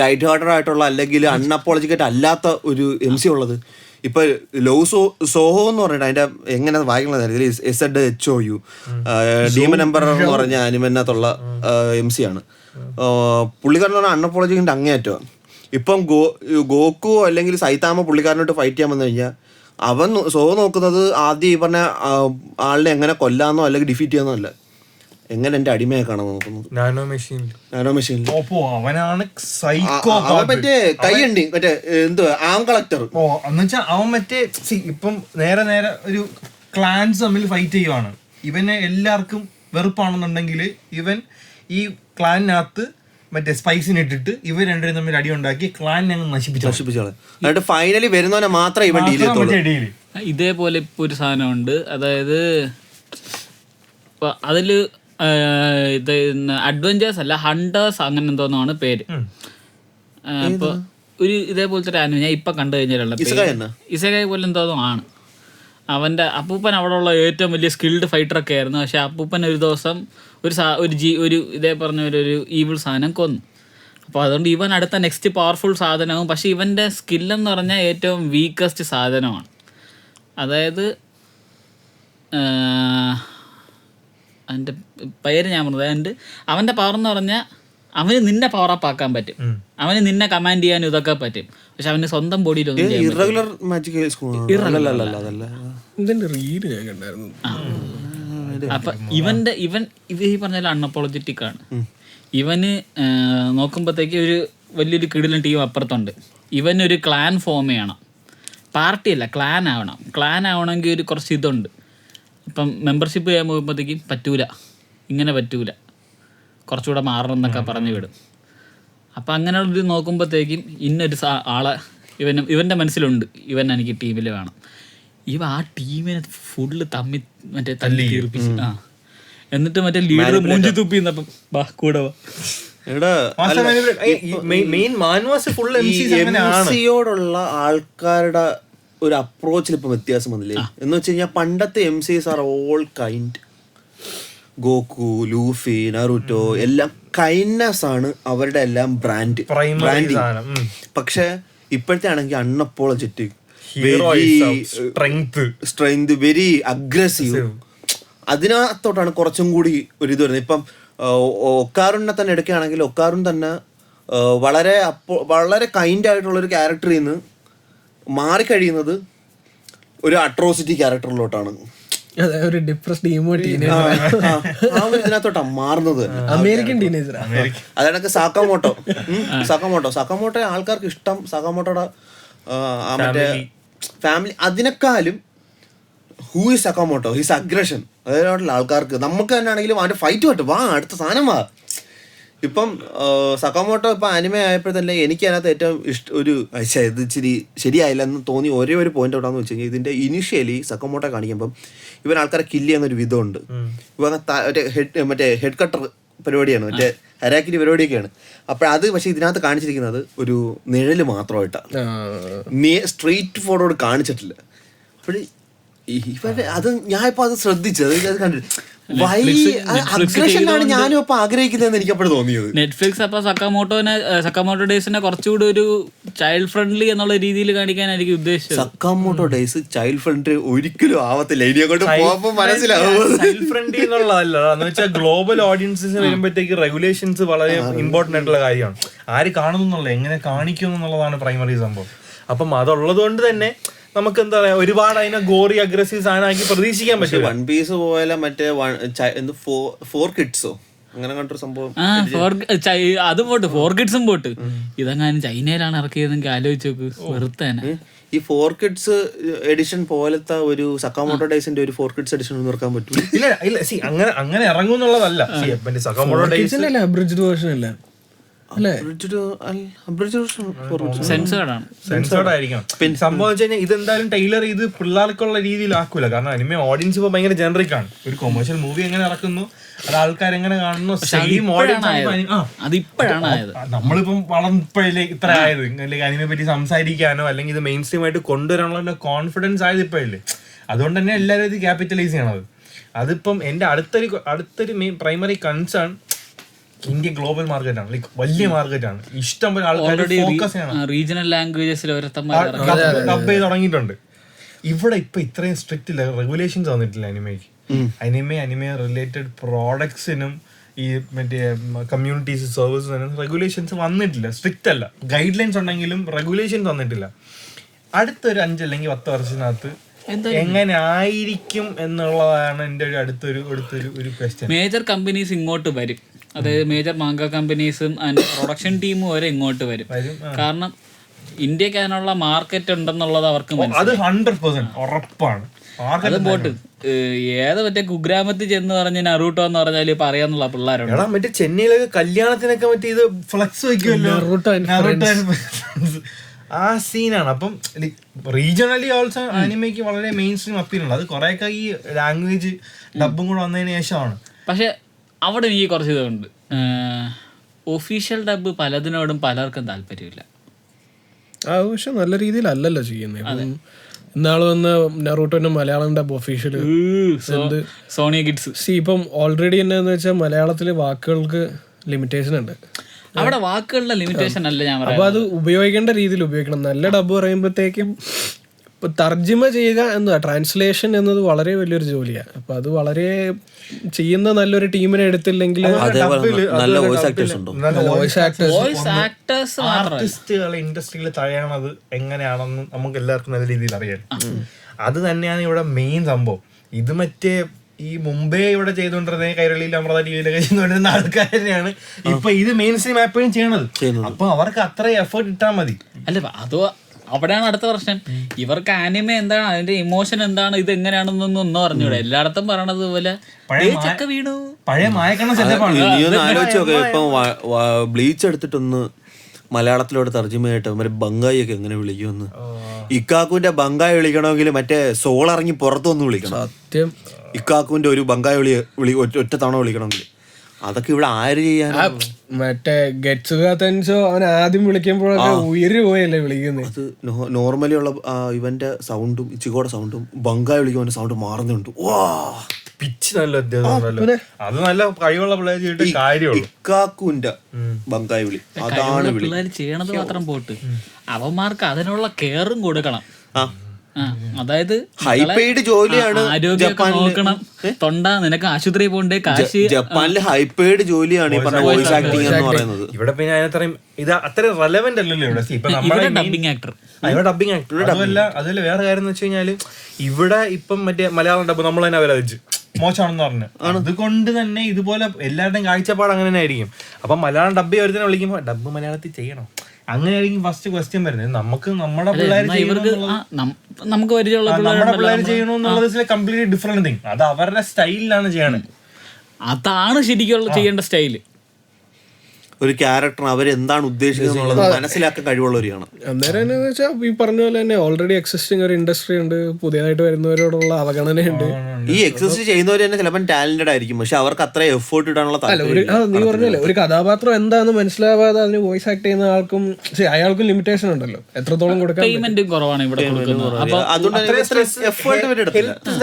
ലൈറ്റ് ഹാർട്ടഡ് ആയിട്ടുള്ള അല്ലെങ്കിൽ അൺഅപ്പോളജിക്കറ്റ് അല്ലാത്ത ഒരു MC ഉള്ളത്. ഇപ്പൊ സോഹോ എന്ന് പറഞ്ഞിട്ട് അതിന്റെ എങ്ങനെ വായിക്കുന്നത് SZHOU ഡീമൻ എംപറർ എന്ന് പറഞ്ഞ അനിമനകത്തുള്ള MC ആണ്. പുള്ളിക്കാരൻ പറഞ്ഞാൽ അൺഅപ്പോളജിക്കിന്റെ അങ്ങേയറ്റം. ഇപ്പം ഗോക്കു അല്ലെങ്കിൽ സൈതാമ പുള്ളിക്കാരനോട്ട് ഫൈറ്റ് ചെയ്യാൻ വന്നു കഴിഞ്ഞാൽ അവൻ സോഹോ നോക്കുന്നത് ആദ്യം ഈ പറഞ്ഞ ആളിനെ എങ്ങനെ കൊല്ലാന്നോ അല്ലെങ്കിൽ ഡിഫീറ്റ് ചെയ്യാന്നോ അല്ല, എങ്ങനെ എന്റെ അടിമയെ കാണാൻ നോക്കുന്നത്. നാനോ മെഷീൻ അവനാണ് സൈക്കോ. അവൻ മറ്റേ കൈയുണ്ട് മറ്റേ എന്തുവാ ആം കളക്ടർ. എന്നുവെച്ചാ അവൻ മറ്റേ ഇപ്പം നേരെ ഒരു ക്ലാൻസ് തമ്മിൽ ഫൈറ്റ് ചെയ്യുവാണ്. ഇവനെ എല്ലാവർക്കും വെറുപ്പാണെന്നുണ്ടെങ്കിൽ ഇവൻ ഈ ക്ലാനിനകത്ത് മറ്റേ സ്പൈസിന് ഇട്ടിട്ട് ഇവർ രണ്ടുപേരും തമ്മിൽ അടി ഉണ്ടാക്കി ക്ലാനിനെ അങ്ങ് നശിപ്പിച്ചോളെ. എന്നിട്ട് ഫൈനലി വരുന്നവനെ മാത്രം ഇവൻ ഡീൽ ചെയ്തോളൂ. ഇതേപോലെ ഇപ്പൊ ഒരു സാധനമുണ്ട്, അതായത് ഇപ്പൊ അതില് ഇത് അഡ്വഞ്ചേഴ്സ് അല്ല ഹണ്ടേഴ്സ് അങ്ങനെ എന്തോന്നാണ് പേര്. ഇപ്പൊ ഒരു ഇതേപോലത്തെ ഒരു ആനിമ ഞാൻ ഇപ്പൊ കണ്ടു കഴിഞ്ഞാലുള്ള ഇസകായ് പോലെ എന്തോന്നോ ആണ്. അവന്റെ അപ്പൂപ്പൻ അവിടെ ഉള്ള ഏറ്റവും വലിയ സ്കിൽഡ് ഫൈറ്റർ ഒക്കെ ആയിരുന്നു. പക്ഷെ അപ്പൂപ്പൻ ഒരു ദിവസം ഒരു ഇതേ പറഞ്ഞ ഒരു ഈവിൾ സാധനം കൊന്നു. അപ്പോൾ അതുകൊണ്ട് ഇവൻ അടുത്ത നെക്സ്റ്റ് പവർഫുൾ സാധനവും. പക്ഷെ ഇവന്റെ സ്കില്ലെന്ന് പറഞ്ഞാൽ ഏറ്റവും വീക്കസ്റ്റ് സാധനമാണ്. അതായത് അതിൻ്റെ പേര് ഞാൻ പറഞ്ഞത്, അതിൻ്റെ അവൻ്റെ പവർ എന്ന് പറഞ്ഞാൽ അവന് നിന്നെ പവർ അപ്പ് ആക്കാൻ പറ്റും, അവന് നിന്നെ കമാൻഡ് ചെയ്യാനും ഇതൊക്കെ പറ്റും. പക്ഷെ അവന് സ്വന്തം ബോഡിയിലൊന്നും അപ്പൊ ഇവൻ ഈ പറഞ്ഞ അൺഅപ്പോളജറ്റിക് ആണ്. ഇവന് നോക്കുമ്പോഴത്തേക്ക് ഒരു വലിയൊരു കിടിലൻ ടീം അപ്പുറത്തുണ്ട്. ഇവനൊരു ക്ലാൻ ഫോം ചെയ്യണം, പാർട്ടിയല്ല ക്ലാൻ ആവണം. ക്ലാൻ ആവണമെങ്കിൽ ഒരു കുറച്ച് ഇതുണ്ട്. ഇപ്പം മെമ്പർഷിപ്പ് ചെയ്യാൻ പോകുമ്പോഴത്തേക്കും ഇങ്ങനെ പറ്റൂല, കുറച്ചുകൂടെ മാറണം എന്നൊക്കെ പറഞ്ഞു വിടും. അപ്പം അങ്ങനെയുള്ളൊരു നോക്കുമ്പോഴത്തേക്കും ഇന്നൊരു ആളെ ഇവൻ്റെ മനസ്സിലുണ്ട്, ഇവൻ എനിക്ക് ടീമിൽ വേണം. ആ ടീമിനെ ഫുള്ള് മറ്റേ തല്ലി തീർപ്പിച്ച് എന്നിട്ട് മറ്റേ ലീഡർ മൂഞ്ചി തുപ്പിന്നപ്പം കൂടെ യോടുള്ള ആൾക്കാരുടെ ഒരു അപ്രോച്ചിൽ ഇപ്പൊ വ്യത്യാസം വന്നില്ലേ എന്ന് വെച്ച് കഴിഞ്ഞാൽ പണ്ടത്തെ MCs are all kind. Goku, Luffy, Naruto എല്ലാം കൈൻഡ്നെസ് ആണ് അവരുടെ എല്ലാം ബ്രാൻഡിങ്. പക്ഷെ ഇപ്പോഴത്തെ ആണെങ്കിൽ അൺഅപ്പോളജറ്റിക്, സ്ട്രെങ്ത്, വെരി അഗ്രസീവ്. അതിനകത്തോട്ടാണ് കുറച്ചും കൂടി ഒരു ഇത് വരുന്നത്. ഇപ്പം ഒക്കാറുനെ തന്നെ എടുക്കുകയാണെങ്കിൽ ഒക്കാറുൻ തന്നെ വളരെ കൈൻഡ് ആയിട്ടുള്ള ഒരു ക്യാരക്ടറിൽ നിന്ന് മാറിക്കഴിയുന്നത് ഒരു അട്രോസിറ്റി ക്യാരക്ടറിലോട്ടാണ്. ഒരു ഡിപ്രസ്ഡ് ഇതിനകത്തോട്ടാ മാറുന്നത്. American teenager. അതായത് സാക്കാമോട്ടോ ആൾക്കാർക്ക് ഇഷ്ടം സാക്കാമോട്ടോടെ മറ്റേ ഫാമിലി അതിനേക്കാളും ഹൂ ഈസ് സക്കാമോട്ടോ, ഹിസ് അഗ്രഷൻ. അതിനോടുള്ള ആൾക്കാർക്ക് നമുക്ക് തന്നെ ആണെങ്കിലും അവൻ്റെ ഫൈറ്റ് പറ്റും, അടുത്ത സാധനം ഇപ്പം സക്കാമോട്ടോ ഇപ്പം അനിമ ആയപ്പോൾ തന്നെ എനിക്ക് അതിനകത്ത് ഏറ്റവും ഇത് ഇച്ചിരി ശരിയായില്ല എന്ന് തോന്നി ഒരേ ഒരു പോയിന്റ് എവിടെയാണെന്ന് വെച്ച് കഴിഞ്ഞാൽ ഇതിൻ്റെ ഇനിഷ്യലി സക്കാമോട്ടോ കാണിക്കുമ്പം ഇവൻ ആൾക്കാരെ കില്ല് ചെയ്യുന്നൊരു വിധമുണ്ട്. മറ്റേ ഹെഡ് കട്ടർ പരിപാടിയാണ്, മറ്റേ ഹരാക്കിരി പരിപാടിയൊക്കെയാണ്. അത് പക്ഷെ ഇതിനകത്ത് കാണിച്ചിരിക്കുന്നത് ഒരു നിഴല് മാത്രമായിട്ടാണ്, സ്ട്രെയിറ്റ് ഫോർവേഡ് കാണിച്ചിട്ടില്ല. അപ്പോൾ അത് ഞാൻ ഇപ്പൊ അത് ശ്രദ്ധിച്ചത് കണ്ടിട്ട് ഞാനും ഇപ്പൊ ആഗ്രഹിക്കുന്നതെന്ന് എനിക്ക് അപ്പോഴും തോന്നിയത്. നെറ്റ്ഫ്ലിക്സ് അപ്പൊ സക്കാമോട്ടോ ഡേയ്സിനെ കുറച്ചുകൂടി ഒരു ചൈൽഡ് ഫ്രണ്ട്ലി എന്നുള്ള രീതിയിൽ കാണിക്കാനായിരിക്കും ഉദ്ദേശിച്ചത്. സക്കാമോട്ടോ ഡേയ്സ് ചൈൽഡ് ഫ്രണ്ട്ലി ഒരിക്കലും ആവത്തില്ല, ഇനി അങ്ങോട്ട് പോകുമ്പോൾ മനസ്സിലാവും. ചൈൽഡ് ഫ്രണ്ട്ലി എന്നുള്ളതല്ല, എന്ന് വെച്ചാൽ ഗ്ലോബൽ ഓഡിയൻസിന് വരുമ്പോഴത്തേക്ക് റെഗുലേഷൻസ് വളരെ ഇമ്പോർട്ടന്റ് ആയിട്ടുള്ള കാര്യമാണ്. ആര് കാണുന്നു എന്നുള്ളത്, എങ്ങനെ കാണിക്കുന്നു എന്നുള്ളതാണ് പ്രൈമറി സംഭവം. അപ്പം അതുള്ളത് കൊണ്ട് തന്നെ നമുക്ക് എന്താ പറയാ ഒരുപാട് അതിനെ ഗോറി അഗ്രസീവ് സാധനമാക്കി പ്രതീക്ഷിക്കാൻ പറ്റും. വൺ പീസ് പോലെ മറ്റേ 4 കിഡ്സോ അങ്ങനെ കണ്ടൊരു സംഭവം. അത് പോട്ട് 4 കിഡ്സും പോട്ട് ഇതെങ്ങാനും ചൈനയിലാണ് ഇറക്കിയതെങ്കിൽ ആലോചിച്ച് നോക്ക്, വെറുത്തേനെ. ഈ 4 കിഡ്സ് എഡിഷൻ പോലത്തെ ഒരു സക്കാമോട്ടോ ഡേയ്സിന്റെ ഒരു 4 കിഡ്സ് എഡിഷൻ ഒന്നും ഇറക്കാൻ പറ്റും. ഇല്ല അങ്ങനെ ഇറങ്ങും എന്നുള്ളതല്ല. സക്കാമോട്ടോ ഡേയ്സ് അബ്രിഡ്ജ്ഡ് വേർഷൻ അല്ല, സെൻസേർഡ് ആയിരിക്കണം. പിന്നെ സംഭവം വെച്ച് കഴിഞ്ഞാൽ ഇതെന്തായാലും ടൈലർ ചെയ്ത് പിള്ളേർക്കുള്ള രീതിയിൽ ആക്കൂല. കാരണം അനിമ ഓഡിയൻസ് ഇപ്പൊ ഭയങ്കര ജനറിക് ആണ്. ഒരു കൊമേഴ്ഷ്യൽ മൂവി എങ്ങനെ ഇറക്കുന്നു, അത് ആൾക്കാർ എങ്ങനെ കാണുന്നു, സെയിം ഓഡിയൻസ്. നമ്മളിപ്പം വളർന്നപ്പോഴല്ലേ ഇത്ര ആയത്, അല്ലെങ്കിൽ അതിനെ പറ്റി സംസാരിക്കാനോ അല്ലെങ്കിൽ ഇത് മെയിൻ സ്ട്രീം ആയിട്ട് കൊണ്ടുവരാനുള്ള കോൺഫിഡൻസ് ആയത് ഇപ്പോഴല്ലേ. അതുകൊണ്ട് തന്നെ എല്ലാവരും ഇത് ക്യാപിറ്റലൈസ് ചെയ്യണത്. അതിപ്പം എന്റെ അടുത്തൊരു main primary concern India global market ആണ്, ലൈക്ക് വലിയ മാർക്കറ്റ് ആണ്, ഇഷ്ടം പോലെ ആൾക്കാർ ഫോക്കസ് ചെയ്യണം, റീജിയണൽ ലാംഗ്വേജസിൽ ഡബ് ചെയ്ത് തുടങ്ങിയിട്ടുണ്ട്. ഇവിടെ ഇപ്പൊ ഇത്രയും സ്ട്രിക്റ്റ് ഇല്ല, റെഗുലേഷൻസ് വന്നിട്ടില്ല അനിമയ്ക്ക്. അനിമ റിലേറ്റഡ് പ്രോഡക്ട്സിനും ഈ മറ്റേ കമ്മ്യൂണിറ്റീസ് സർവീസിനും റെഗുലേഷൻസ് വന്നിട്ടില്ല, സ്ട്രിക്റ്റ് അല്ല. ഗൈഡ് ലൈൻസ് ഉണ്ടെങ്കിലും റെഗുലേഷൻസ് വന്നിട്ടില്ല. അടുത്തൊരു 5 അല്ലെങ്കിൽ 10 വർഷത്തിനകത്ത് എങ്ങനെ ആയിരിക്കും എന്നുള്ളതാണ് എൻ്റെ ഒരു അടുത്തൊരു ക്വസ്റ്റ്യൻ. മേജർ കമ്പനീസ് ഇങ്ങോട്ട് വരും, അതായത് മേജർ മാങ്ക കമ്പനീസും അതിന്റെ പ്രൊഡക്ഷൻ ടീമും വരെ ഇങ്ങോട്ട് വരും. കാരണം ഇന്ത്യക്ക് അതിനുള്ള മാർക്കറ്റ് ഉണ്ടെന്നുള്ളത് അവർക്ക് അത് 100% ഉറപ്പാണ്. അത് പോട്ട് ഏത് മറ്റേ കുഗ്രാമത്തിൽ ചെന്ന് പറഞ്ഞ് നറൂട്ടോ എന്ന് പറഞ്ഞാല് പറയാന്നുള്ള പിള്ളേരുണ്ട്. എടാ മറ്റേ ചെന്നൈയിലൊക്കെ കല്യാണത്തിനൊക്കെ മറ്റേ ഇത് ഫ്ലക്സ് വയ്ക്കുമല്ലോ, ആ സീനാണ്. അപ്പം റീജിയണലി ഓൾസോ അനിമയ്ക്ക് വളരെ മെയിൻ സ്ട്രീം അപ്പീൽ ഉണ്ട്. അത് കുറെയൊക്കെ ഈ ലാംഗ്വേജ് ഡബും കൂടെ വന്നതിന് ശേഷമാണ്. പക്ഷെ അവിടെ എനിക്ക് കുറച്ച് ഇതുണ്ട്, ഒഫീഷ്യൽ ഡബ് പലതിനോടും പലർക്കും താല്പര്യമില്ല. പക്ഷെ നല്ല രീതിയിലല്ലല്ലോ ചെയ്യുന്നത്. ഇന്നാള് വന്ന് നറൂട്ടോന്റെ മലയാളം ഡബ് ഒഫീഷ്യൽ സോണിയ കിഡ്സ്. ഇപ്പം ഓൾറെഡി എന്നാന്ന് വെച്ചാൽ മലയാളത്തില് വാക്കുകൾക്ക് ലിമിറ്റേഷൻ ഉണ്ട്. അവിടെ വാക്കുകളുടെ ലിമിറ്റേഷൻ അല്ല ഞാൻ പറയാം, അപ്പൊ അത് ഉപയോഗിക്കേണ്ട രീതിയിൽ ഉപയോഗിക്കണം. നല്ല ഡബ് പറയുമ്പോഴത്തേക്കും ഇപ്പൊ തർജിമ ചെയ്യുക എന്നതാ, ട്രാൻസ്ലേഷൻ എന്നത് വളരെ വലിയൊരു ജോലിയാണ്. അപ്പൊ അത് വളരെ ചെയ്യുന്ന നല്ലൊരു ടീമിനെ എടുത്തില്ലെങ്കിൽ ആർട്ടിസ്റ്റുകൾ ഇൻഡസ്ട്രിയിൽ തഴയണത് എങ്ങനെയാണെന്ന് നമുക്ക് എല്ലാവർക്കും നല്ല രീതിയിൽ അറിയാം. അത് തന്നെയാണ് ഇവിടെ മെയിൻ സംഭവം. ഇത് മറ്റേ ഈ മുംബൈ ഇവിടെ ചെയ്തുകൊണ്ടിരുന്ന കൈരളിയിൽ അമൃത ടിവിയിലൊക്കെ ചെയ്തുകൊണ്ടിരുന്ന ആൾക്കാർ തന്നെയാണ് ഇപ്പൊ ഇത് മെയിൻ സ്ട്രീം ആപ്പും ചെയ്യണത്. അപ്പൊ അവർക്ക് അത്ര എഫേർട്ട് ഇട്ടാൽ മതി. അല്ല അതോ അവിടെയാണ് അടുത്ത പ്രശ്നം. ഇവർക്ക് ആനിമ എന്താണ്, അതിന്റെ ഇമോഷൻ എന്താണ്, ഇത് എങ്ങനെയാണെന്നൊന്നും ഒന്നും അറിഞ്ഞൂടെ. എല്ലായിടത്തും പറയണത് പോലെ വീണു പഴയ മായക്കണ്ണ സെറ്റപ്പാണ്. നീ ഒന്ന് ആലോചിച്ച് നോക്കെ, ഇപ്പൊ ബ്ലീച്ച് എടുത്തിട്ടൊന്ന് മലയാളത്തിലോട്ട് തർജ്ജമയായിട്ട് അവര് ബംഗായി ഒക്കെ എങ്ങനെ വിളിക്കുമെന്ന്. ഇക്കാക്കുവിന്റെ ബംഗായി വിളിക്കണമെങ്കിൽ മറ്റേ സോൾ ഇറങ്ങി പുറത്തൊന്ന് വിളിക്കണം. സത്യം ഇക്കാക്കുവിന്റെ ഒരു ബംഗായി വിളി ഒറ്റ തവണ വിളിക്കണമെങ്കിൽ അതൊക്കെ ഇവിടെ ആര് ചെയ്യാൻ. മറ്റേ ഗെറ്റ്സുക തെൻസോ അവൻ ആദ്യം വിളിക്കുമ്പോഴൊക്കെ ഉയര് പോയല്ലേ വിളിക്കുന്നത്. അത് നോർമലി ഉള്ള ഇവന്റെ സൗണ്ടും ഇച്ചിക്കോടെ സൗണ്ടും ബംഗായി വിളിക്കുമ്പോൾ സൗണ്ട് മാറുന്നുണ്ട്. വാ പിച്ച് നല്ല വ്യത്യാസമുണ്ടല്ലോ. അത് നല്ല കഴിവുള്ള പിള്ളേർ ചെയ്തിട്ട് കാര്യമുള്ളൂ. ഇക്കാക്കുവിന്റെ ബംഗായി വിളി അതാണ് വിളി. പിള്ളേർ ചെയ്യണത് മാത്രം പോട്ട് അവന്മാർക്ക് അതിനുള്ള കെയറും കൊടുക്കണം. അതായത് ഹൈപെയ്ഡ് ജോലിയാണ് ആരോഗ്യമൊക്കെ നോക്കണം. തൊണ്ട നിനക്ക് ആശുപത്രി പോണ്ടേ, കാശ്. ജപ്പാനിലെ ഹൈപെയ്ഡ് ജോലിയാണ് ഈ പറഞ്ഞ വോയിസ് ആക്ടിങ് എന്ന് പറയുന്നത്. ഇവിടെ പിന്നെ അതിനത്രയും ഇത് അത്രയും റെലവെന്റ് അല്ലല്ലോ ഇവിടെ. ഇപ്പൊ നമ്മുടെ ഡബിങ് ആക്ടർ, ഇവിടെ ഡബിങ് ആക്ടർ അതുപോലെ വേറെ കാര്യം എന്ന് വെച്ച് കഴിഞ്ഞാല് ഇവിടെ ഇപ്പം മറ്റേ മലയാളം ഡബ് നമ്മൾ തന്നെ അവരതിച്ച് മോശമാണെന്ന് പറഞ്ഞു. അതുകൊണ്ട് തന്നെ ഇതുപോലെ എല്ലാവരുടെയും കാഴ്ചപ്പാട് അങ്ങനെ തന്നെ ആയിരിക്കും. അപ്പൊ മലയാളം ഡബ് ഒരുത്തിനെ വിളിക്കുമ്പോൾ ഡബ് മലയാളത്തിൽ ചെയ്യണം, അങ്ങനെയായിരിക്കും ഫസ്റ്റ് ക്വസ്റ്റ്യൻ വരുന്നത്. നമുക്ക് നമ്മുടെ പിള്ളേർ നമുക്ക് നമ്മുടെ പിള്ളേർ ചെയ്യണമെന്നുള്ളത് കംപ്ലീറ്റ്ലി ഡിഫറെന്റ് തിങ്. അത് അവരുടെ സ്റ്റൈലിലാണ് ചെയ്യണത്. അതാണ് ശരിക്കും ചെയ്യേണ്ട സ്റ്റൈല്. ഒരു ക്യാരക്ടർ അവരെന്താണ് ഉദ്ദേശിക്കുന്നത് എന്നുള്ളത് മനസ്സിലാക്കാൻ കഴിവുള്ളവരാണ്. അന്നേരം എന്നാന്ന് വെച്ചാൽ ഈ പറഞ്ഞ പോലെ തന്നെ ഓൾറെഡി എക്സിസ്റ്റിംഗ് ഒരു ഇൻഡസ്ട്രി ഉണ്ട്, പുതിയതായിട്ട് വരുന്നവരോടുള്ള അവഗണനയുണ്ട്. ഈ എക്സിസ്റ്റ് ചെയ്യുന്നവർ തന്നെ ചിലപ്പോൾ ടാലന്റഡ് ആയിരിക്കും, പക്ഷെ അവർക്ക് അത്ര എഫേർട്ട് ഇടാനുള്ള നീ പറഞ്ഞല്ലേ ഒരു കഥാപാത്രം എന്താന്ന് മനസ്സിലാവാതെ അതിന് വോയിസ് ആക്ട് ചെയ്യുന്ന ആൾക്കും അയാൾക്കും ലിമിറ്റേഷൻ ഉണ്ടല്ലോ, എത്രത്തോളം കൊടുക്കാൻ. പേയ്മെന്റും കുറവാണ് ഇവിടെ കൊടുക്കുന്നത്.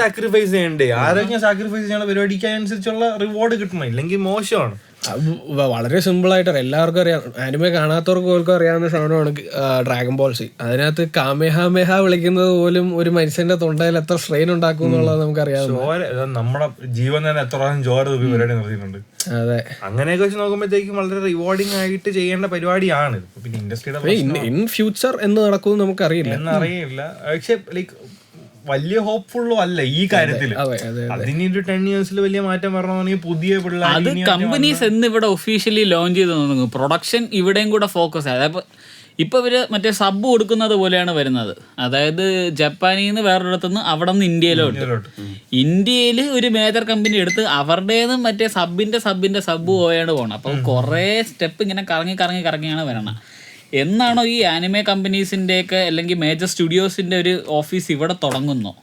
സാക്രിഫൈസ് ചെയ്യണ്ടേ, ആരോഗ്യം സാക്രിഫൈസ് ചെയ്യണ പരിപാടിക്ക് അനുസരിച്ചുള്ള റിവാർഡ് കിട്ടണം, ഇല്ലെങ്കിൽ മോശമാണ്. വളരെ സിമ്പിൾ ആയിട്ട് എല്ലാവർക്കും അറിയാം, ആനിമെ കാണാത്തവർക്ക് പോലും അറിയാവുന്ന സാധനമാണ് ഡ്രാഗൺ ബോൾ സി. അതിനകത്ത് കാമേഹാമേഹ വിളിക്കുന്നത് പോലും ഒരു മനുഷ്യന്റെ തൊണ്ടയിൽ എത്ര സ്ട്രെയിൻ ഉണ്ടാക്കും എന്നുള്ളത് നമുക്കറിയാം. നമ്മുടെ ജീവൻ തന്നെ എത്ര ജോര പരിപാടി നടത്തിയിട്ടുണ്ട്. അതെ, അങ്ങനെയൊക്കെ വെച്ച് നോക്കുമ്പോഴത്തേക്കും വളരെ റിവാർഡിങ് ആയിട്ട് ചെയ്യേണ്ട പരിപാടിയാണ്. പിന്നെ ഇൻഡസ്ട്രിയുടെ ഇൻ ഫ്യൂച്ചർ എന്ന് നടക്കും നമുക്കറിയില്ല, എന്നറിയില്ല. പക്ഷെ ലൈക്ക് വലിയ ഹോപ്പ്ഫുള്ളും അല്ല ഈ കാര്യത്തിൽ. അതിനൊരു 10 years വലിയ മാറ്റം വരണമെങ്കിൽ പുതിയ പിള്ളേർ അത് കമ്പനീസ് എന്ന് ഇവിടെ ഒഫീഷ്യലി ലോഞ്ച് ചെയ്ത് തുടങ്ങും. പ്രൊഡക്ഷൻ ഇവിടെയും കൂടെ ഫോക്കസ് ആയത്. ഇപ്പൊ ഇവര് മറ്റേ സബ് കൊടുക്കുന്നത് പോലെയാണ് വരുന്നത്. അതായത് ജപ്പാനിൽ നിന്ന് വേറൊരിടത്തുനിന്ന് അവിടെ നിന്ന് ഇന്ത്യയിലോട്ട്. ഇന്ത്യയിൽ ഒരു മേജർ കമ്പനി എടുത്ത് അവരുടേതും മറ്റേ സബ് പോയാണ് പോകണം. അപ്പൊ കുറെ സ്റ്റെപ്പ് ഇങ്ങനെ കറങ്ങിയാണ് വരണം. എന്നാണോ ഈ ആനിമെ കമ്പനീസിന്റെ ഒക്കെ അല്ലെങ്കിൽ മേജർ സ്റ്റുഡിയോസിന്റെ ഒരു ഓഫീസ് ഇവിടെ തുടങ്ങുന്നോ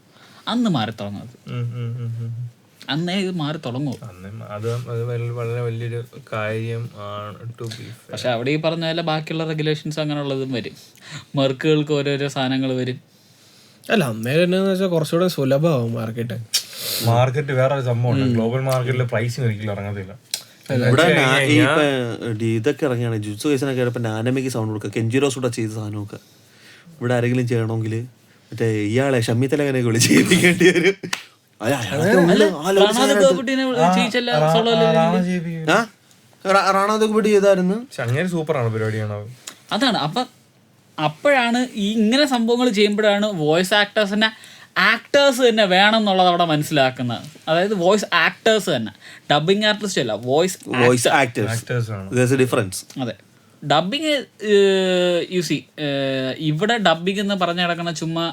അന്ന് മാറി തുടങ്ങുന്നത്. അന്നേ ഇത് മാറി തുടങ്ങും. അത് വളരെ വലിയൊരു കാര്യം ആണ്. പക്ഷെ അവിടെ ഈ പറഞ്ഞ പോലെ ബാക്കിയുള്ള റെഗുലേഷൻസ് അങ്ങനെയുള്ളതും വരും. മെർക്കുകൾക്ക് ഓരോരോ സാധനങ്ങൾ വരും. അല്ല അന്നേരം എന്നാന്ന് വെച്ചാൽ കുറച്ചുകൂടെ സുലഭമാവും മാർക്കറ്റ്. വേറെ ഒരു സംഭവമുണ്ട്. ഗ്ലോബൽ മാർക്കറ്റിൽ പ്രൈസിങ് ഒരിക്കലും ഇറങ്ങത്തില്ല. ഇവിടെ ഇതൊക്കെ ഇറങ്ങിയാണ് ജുത്സു കൈസനൊക്കെ ഇപ്പൊ നാനമയ്ക്ക് സൗണ്ട് കൊടുക്കുക, കെഞ്ചിറോസ് കൂടെ ചെയ്ത സാധനമൊക്കെ ഇവിടെ ആരെങ്കിലും ചെയ്യണമെങ്കിൽ മറ്റേ ഇയാളെ ഷമ്മിത്തലകനൊക്കെ വിളിച്ച് ചെയ്യിപ്പിക്കേണ്ടി വരും. റാണാദൊക്കെ പിടി ചെയ്തായിരുന്നു. സൂപ്പറാണ് പരിപാടിയാണ്. അതാണ് അപ്പോഴാണ് ഈ ഇങ്ങനെ സംഭവങ്ങൾ ചെയ്യുമ്പോഴാണ് വോയിസ് ആക്ടേഴ്സ് തന്നെ വേണം എന്നുള്ളത് അവിടെ മനസ്സിലാക്കുന്നത്. അതായത് വോയിസ് ആക്ടേഴ്സ് തന്നെ, ഡബിങ് ആർട്ടിസ്റ്റ് അല്ല, വോയിസ് ആക്ടേഴ്സ് ഡിഫറൻസ്. അതെ, ഡബിങ് ഇവിടെ ഡബിങ് എന്ന് പറഞ്ഞു കിടക്കുന്ന ചുമ്മാ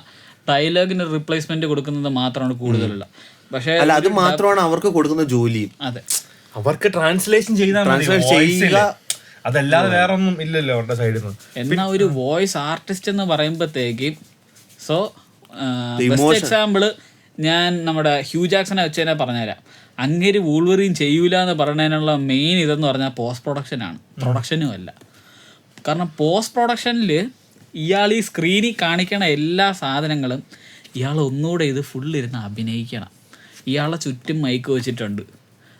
ഡയലോഗിന് റിപ്ലേസ്മെന്റ് കൊടുക്കുന്നത് മാത്രമാണ് കൂടുതലുള്ള. പക്ഷേ അത് മാത്രമാണ് അവർക്ക് കൊടുക്കുന്ന ജോലി. അതെ, അവർക്ക് ട്രാൻസ്ലേഷൻ ചെയ്യുക, അതല്ലാതെ വേറെ ഒന്നും ഇല്ലല്ലോ അവരുടെ സൈഡിൽ നിന്ന്. എന്നാ ഒരു വോയിസ് ആർട്ടിസ്റ്റ് എന്ന് പറയുമ്പോഴത്തേക്കും ബെസ്റ്റ് എക്സാമ്പിള് ഞാൻ നമ്മുടെ ഹ്യൂ ജാക്സനെ വെച്ചതിനെ പറഞ്ഞുതരാം. അങ്ങേര് വൂൾവറിൻ ചെയ്യൂല എന്ന് പറയുന്നതിനുള്ള മെയിൻ ഇതെന്ന് പറഞ്ഞാൽ പോസ്റ്റ് പ്രൊഡക്ഷനാണ്, പ്രൊഡക്ഷനും അല്ല. കാരണം പോസ്റ്റ് പ്രൊഡക്ഷനിൽ ഇയാൾ ഈ സ്ക്രീനിൽ കാണിക്കണ എല്ലാ സാധനങ്ങളും ഇയാൾ ഒന്നുകൂടെ ഇത് ഫുള്ളിരുന്ന് അഭിനയിക്കണം. ഇയാളെ ചുറ്റും മൈക്ക് വെച്ചിട്ടുണ്ട്.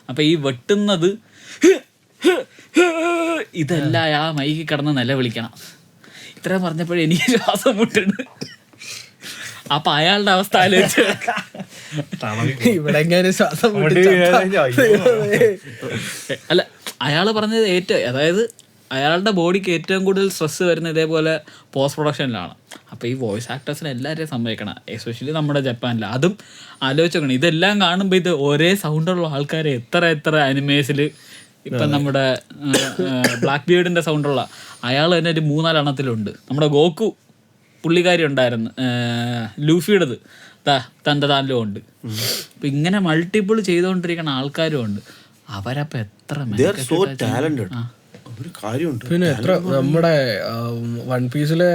അപ്പം ഈ വെട്ടുന്നത് ഇതെല്ലാം ആ മൈക്ക് കിടന്ന് നിലവിളിക്കണം. ഇത്രയും പറഞ്ഞപ്പോഴേ എനിക്ക് ശ്വാസം മുട്ടുണ്ട്. അപ്പൊ അയാളുടെ അവസ്ഥ ആലോചിച്ച് ഇവിടെ ശ്വാസം അല്ല, അയാള് പറഞ്ഞത് അതായത് അയാളുടെ ബോഡിക്ക് ഏറ്റവും കൂടുതൽ സ്ട്രെസ് വരുന്ന ഇതേപോലെ പോസ്റ്റ് പ്രൊഡക്ഷനിലാണ്. അപ്പോൾ ഈ വോയിസ് ആക്ടേഴ്സിനെ എല്ലാവരെയും സമ്മതിക്കണം, എസ്പെഷ്യലി നമ്മുടെ ജപ്പാനിൽ. അതും ആലോചിക്കണം, ഇതെല്ലാം കാണുമ്പോൾ ഇത് ഒരേ സൗണ്ടുള്ള ആൾക്കാരെ എത്ര അനിമേസിൽ ഇപ്പം നമ്മുടെ ബ്ലാക്ക് ബിയേർഡിൻ്റെ സൗണ്ടുള്ള അയാൾ തന്നെ ഒരു 3-4 എണ്ണത്തിലുണ്ട്. നമ്മുടെ ഗോക്കു പുള്ളിക്കാരി ഉണ്ടായിരുന്നു, ലൂഫിയുടേത് തൻ്റെ താനിലും ഉണ്ട്. അപ്പം ഇങ്ങനെ മൾട്ടിപ്പിൾ ചെയ്തുകൊണ്ടിരിക്കുന്ന ആൾക്കാരും ഉണ്ട്. അവരപ്പം എത്ര പിന്നെ എത്ര നമ്മുടെ വൺ പീസിലെ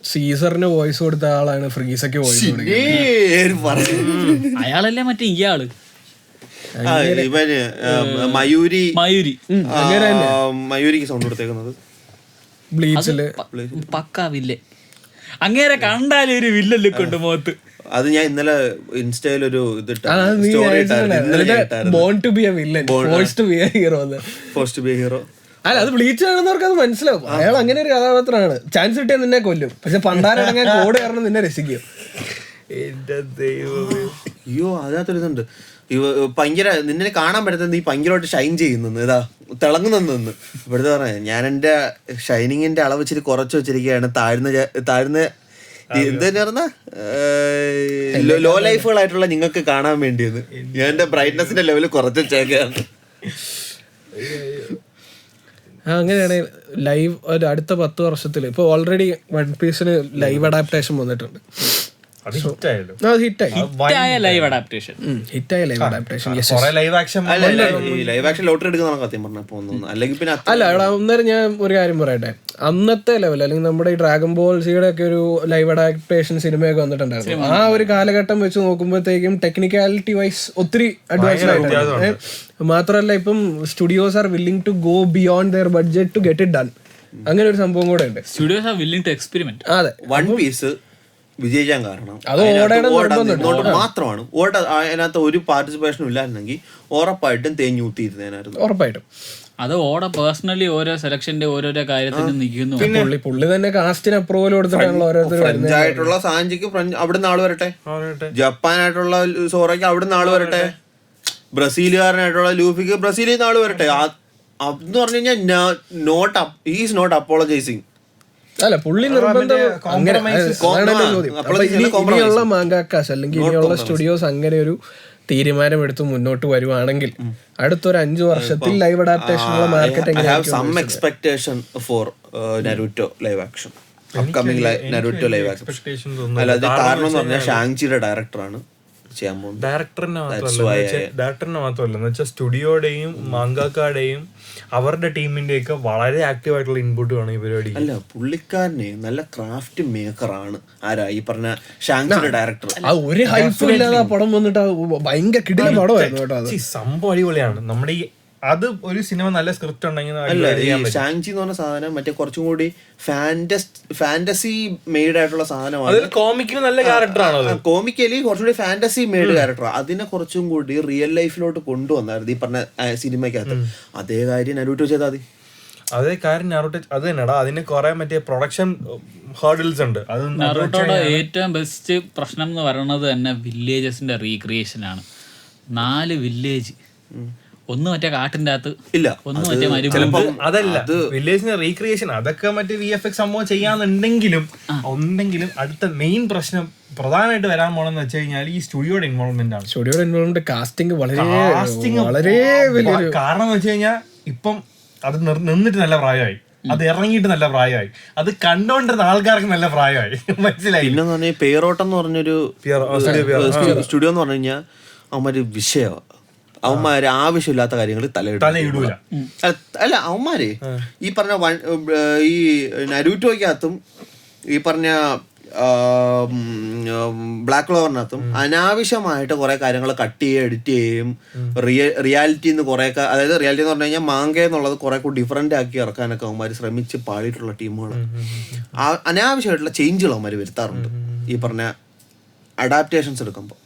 സീസറിന് വോയിസ് കൊടുത്ത ആളാണ് ഫ്രീസയ്ക്ക് വോയിസ് കൊടുക്കുന്നത്. അയാളല്ലേ മറ്റേ ഇയാള് മയൂരിക്ക് സൗണ്ട് കൊടുത്തേക്കുന്നത് ബ്ലീച്ചില് പക്കാ വില്ല്. അങ്ങേരെ കണ്ടാലും ഒരു വില്ലൻ ലുക്ക് ഉണ്ട് മുഖത്ത്. അത് ഞാൻ ഇന്നലെ ഇൻസ്റ്റയിൽ ഒരു born to be a villain, force to be a hero. അല്ല, അത് ബ്ലീച്ച് ആണെന്നവർക്ക് അത് മനസ്സിലാവും. അയാൾ അങ്ങനെ ഒരു കഥാപാത്രമാണ്. ചാൻസ് കിട്ടിയാൽ നിന്നെ കൊല്ലും, പക്ഷെ പണ്ടാരടങ്ങാൻ കോഡ് കാരണം നിന്നെ രസിക്കും. എന്റെ ദൈവമേ, അയ്യോ അതിനകത്തൊരിതുണ്ട്. ഭയങ്കര നിന്നെ കാണാൻ പറ്റുന്നത് നീ ഭയങ്കരമായിട്ട് ഷൈൻ ചെയ്യുന്നു, ഇതാ തിളങ്ങുന്നു. ഇവിടുത്തെ പറഞ്ഞ ഞാൻ എൻ്റെ ഷൈനിങ്ങിന്റെ അളവ് ഇച്ചിരി കുറച്ച് വെച്ചിരിക്കുകയാണ്. താഴ്ന്ന എന്താ ലോ ലൈഫുകളായിട്ടുള്ള നിങ്ങൾക്ക് കാണാൻ വേണ്ടിയത് ഞാൻ എൻ്റെ ബ്രൈറ്റ്നസിന്റെ ലെവൽ കുറച്ച് വെച്ചേക്കാണ്. അങ്ങനെയാണ് ലൈവ് ഒരു അടുത്ത 10 വർഷത്തിൽ ഇപ്പോൾ ഓൾറെഡി വൺ പീസിന് ലൈവ് അഡാപ്റ്റേഷൻ വന്നിട്ടുണ്ട്. ഹിറ്റായ live adaptation. Live action lottery എടുക്കുന്ന സത്യം പറഞ്ഞ അല്ലെങ്കിൽ പിന്നെ അല്ല, അവിടെ അന്നേരം ഞാൻ ഒരു കാര്യം പറയട്ടെ. അന്നത്തെ ലെവൽ അല്ലെങ്കിൽ നമ്മുടെ ഈ ഡ്രാഗൺ ബോൾ സിയുടെ ഒക്കെ ഒരു ലൈവ് അഡാപ്റ്റേഷൻ സിനിമയൊക്കെ വന്നിട്ടുണ്ടായിരുന്നു. ആ ഒരു കാലഘട്ടം വെച്ച് നോക്കുമ്പോഴത്തേക്കും ടെക്നിക്കാലിറ്റി വൈസ് ഒത്തിരി അഡ്വാൻസ്ഡ് ആയിട്ടുണ്ട്. മാത്രമല്ല ഇപ്പം studios are willing to go beyond their budget to get it done. അങ്ങനെ ഒരു സംഭവം കൂടെ ഉണ്ട്. Studios are willing to experiment. അതെ, വൺ പീസ് വിജയിക്കാൻ കാരണം മാത്രമാണ്. അതിനകത്ത് ഒരു പാർട്ടിസിപ്പേഷനും ഇല്ലായിരുന്നെങ്കിൽ ഉറപ്പായിട്ടും തേഞ്ഞൂത്തിയിരുന്നേനായിരുന്നു. ഉറപ്പായിട്ടും അത് പേഴ്സണലി ഓരോ സെലക്ഷന്റെ ഓരോരോ കാര്യത്തിന് നിൽക്കുന്നു. പുള്ളി തന്നെ കാസ്റ്റിന് അപ്രൂവൽ കൊടുത്തിട്ടാണല്ലോ ഓരോരുത്തർ. ഫ്രഞ്ച് ആയിട്ടുള്ള സാഞ്ചിക്ക് അവിടുന്ന് ആള് വരട്ടെ, ജപ്പാനായിട്ടുള്ള സോറയ്ക്ക് അവിടുന്ന് ആള് വരട്ടെ, ബ്രസീലുകാരനായിട്ടുള്ള ലൂഫിക്ക് ബ്രസീലിൽ നിന്ന് ആള് വരട്ടെ. അതെന്ന് പറഞ്ഞു കഴിഞ്ഞാൽ ഈസ് നോട്ട് അപ്പോളജൈസിങ്. അല്ല, പുള്ളി നിർബന്ധം ഇനിയുള്ള മാങ്കാക്കാസ് അല്ലെങ്കിൽ ഇനിയുള്ള സ്റ്റുഡിയോസ് അങ്ങനെ ഒരു തീരുമാനമെടുത്ത് മുന്നോട്ട് വരുവാണെങ്കിൽ അടുത്തൊരു 5 വർഷത്തിൽ ലൈവ് അഡാപ്റ്റേഷനുള്ള മാർക്കറ്റ് അല്ലാതെ കാരണം എന്ന് പറഞ്ഞാൽ ഷാങ്ചിയുടെ ഡയറക്ടറാണ് ചെയ്യാൻ പോകുന്നത്. ഡയറക്ടറിനെ മാത്രമല്ല എന്ന് വെച്ചാൽ സ്റ്റുഡിയോയുടെയും മാങ്കാക്കാരുടെയും അവരുടെ ടീമിന്റെ ഒക്കെ വളരെ ആക്റ്റീവ് ആയിട്ടുള്ള ഇൻപുട്ട് വേണം ഈ പരിപാടി. അല്ല, പുള്ളിക്കാരനെ നല്ല ക്രാഫ്റ്റ് മേക്കറാണ് ആരാ ഈ പറഞ്ഞ ഷാങ്ചിയുടെ ഡയറക്ടർ. ഒരു ഹൈപ്പും ഇല്ലാതെ പടം വന്നിട്ട് ഭയങ്കര കിടിലൻ പടമായിരുന്നു കേട്ടോ. സംഭവം അടിപൊളിയാണ്. നമ്മുടെ ഈ അത് ഒരു സിനിമ നല്ല സ്ക്രിപ്റ്റ് ഉണ്ടെങ്കിൽ അല്ല, ഈ ഷാങ്ചി എന്ന് പറഞ്ഞ സാധനം മറ്റേ കുറച്ചും കൂടി ഫാന്റസി മെയ്ഡ് ആയിട്ടുള്ള സാധനമാണ്. കോമിക്കിന് നല്ല ക്യാരക്ടറാണ്, കോമിക്കലി കുറച്ചുകൂടി ഫാന്റസി മെയ്ഡ് ക്യാരക്ടറാണ്. അതിനെ കുറച്ചും കൂടി റിയൽ ലൈഫിലോട്ട് കൊണ്ടുവന്നായിരുന്നു ഈ പറഞ്ഞ സിനിമയ്ക്കകത്ത്. അതേ കാര്യം നരൂട്ടോ ചെയ്താൽ മതി. അതേ കാര്യം നാരുട്ടോ അത് തന്നെടാ. അതിന് കുറെ മറ്റേ പ്രൊഡക്ഷൻ ഹേർഡിൽസ് ഉണ്ട്. അത് നാരുട്ടോയുടെ ഏറ്റവും ബെസ്റ്റ് പ്രശ്നം എന്ന് പറയുന്നത് തന്നെ വില്ലേജസിന്റെ റീക്രിയേഷൻ ആണ്. 4 വില്ലേജ്, ഒന്ന് മറ്റേ കാട്ടിന്റെ അകത്ത് ഇല്ല, ഒന്ന് മറ്റേ മരുഭൂമി. അതല്ല വില്ലേജിന്റെ റീക്രിയേഷൻ, അതൊക്കെ മറ്റേ VFX സംഭവം ചെയ്യാന്നുണ്ടെങ്കിലും അടുത്ത മെയിൻ പ്രശ്നം പ്രധാനമായിട്ട് വരാൻ പോണെന്ന് വെച്ച് കഴിഞ്ഞാൽ ഈ സ്റ്റുഡിയോയുടെ ഇൻവോൾവ്മെന്റ് ആണ്. സ്റ്റുഡിയോയുടെ ഇൻവോൾവ്മെന്റ് കാസ്റ്റിംഗ് വളരെ വലിയൊരു കാരണം എന്ന് വെച്ച് കഴിഞ്ഞാൽ ഇപ്പം അത് നിന്നിട്ട് നല്ല പ്രായമായി, അത് ഇറങ്ങിയിട്ട് നല്ല പ്രായമായി, അത് കണ്ടോണ്ടിരുന്ന ആൾക്കാർക്ക് നല്ല പ്രായമായി. മനസ്സിലായി. പിന്നെ പറഞ്ഞാൽ പേരോട്ടം എന്ന് പറഞ്ഞൊരു സ്റ്റുഡിയോ എന്ന് പറഞ്ഞു കഴിഞ്ഞാൽ അവന്മാര് വിഷയമാണ്. അവന്മാര് ആവശ്യമില്ലാത്ത കാര്യങ്ങൾ തലയിടൂല. അല്ല, അവന്മാര് ഈ പറഞ്ഞ ഈ നരൂട്ടോയ്ക്കകത്തും ഈ പറഞ്ഞ ബ്ലാക്ക് ക്ലോവറിനകത്തും അനാവശ്യമായിട്ട് കുറെ കാര്യങ്ങൾ കട്ട് ചെയ്യുകയും എഡിറ്റ് ചെയ്യുകയും റിയാലിറ്റിന്ന് കുറെ, അതായത് റിയാലിറ്റി എന്ന് പറഞ്ഞു കഴിഞ്ഞാൽ മാങ്ക എന്നുള്ളത് കുറെ കൂടി ഡിഫറെന്റ് ആക്കി ഇറക്കാനൊക്കെ അവന്മാർ ശ്രമിച്ച് പാടിയിട്ടുള്ള ടീമുകൾ. അനാവശ്യമായിട്ടുള്ള ചേഞ്ചുകൾ അവന്മാർ വരുത്താറുണ്ട് ഈ പറഞ്ഞ അഡാപ്റ്റേഷൻസ് എടുക്കുമ്പോൾ.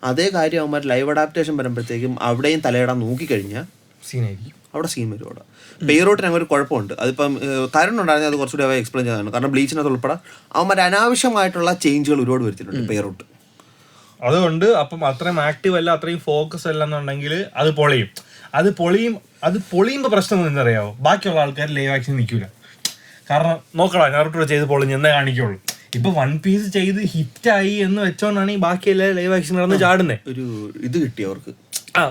അതേ കാര്യം അവന്മാർ ലൈവ് അഡാപ്റ്റേഷൻ വരുമ്പോഴത്തേക്കും അവിടെയും തലയിടാൻ നോക്കിക്കഴിഞ്ഞാൽ സീനായിരിക്കും, അവിടെ സീൻ വരും. അവിടെ പേരോട്ടിന് അങ്ങനെ ഒരു കുഴപ്പമുണ്ട്. അതിപ്പം കാരണം ഉണ്ടായിരുന്നത് അത് കുറച്ചുകൂടി അവ എക്സ്പ്ലെയിൻ ചെയ്തതാണ്. കാരണം ബ്ലീച്ചിനകത്ത് ഉൾപ്പെടെ അവന്മാർ അനാവശ്യമായിട്ടുള്ള ചേഞ്ചുകൾ ഒരുപാട് വരുത്തിയിട്ടുണ്ട് പേരോട്ട്. അതുകൊണ്ട് അപ്പം അത്രയും ആക്റ്റീവ് അല്ല, അത്രയും ഫോക്കസ് അല്ല എന്നുണ്ടെങ്കിൽ അത് പൊളിയുമ്പോൾ പ്രശ്നം എന്തറിയാവോ, ബാക്കിയുള്ള ആൾക്കാർ ലൈവ് ആക്ഷൻ നിൽക്കില്ല. കാരണം നോക്കടാ, നാരുട്ടോ ചെയ്ത് പൊളിഞ്ഞ് എന്നേ കാണിക്കുള്ളൂ. ഇപ്പൊ വൺ പീസ് ചെയ്ത് ഹിറ്റായി എന്ന് വെച്ചോണ്ടാണ് ഈ ബാക്കിയെല്ലാം ലൈവ് ആക്ഷൻ നടന്ന് ചാടുന്നത്. ഒരു ഇത് കിട്ടി അവർക്ക്,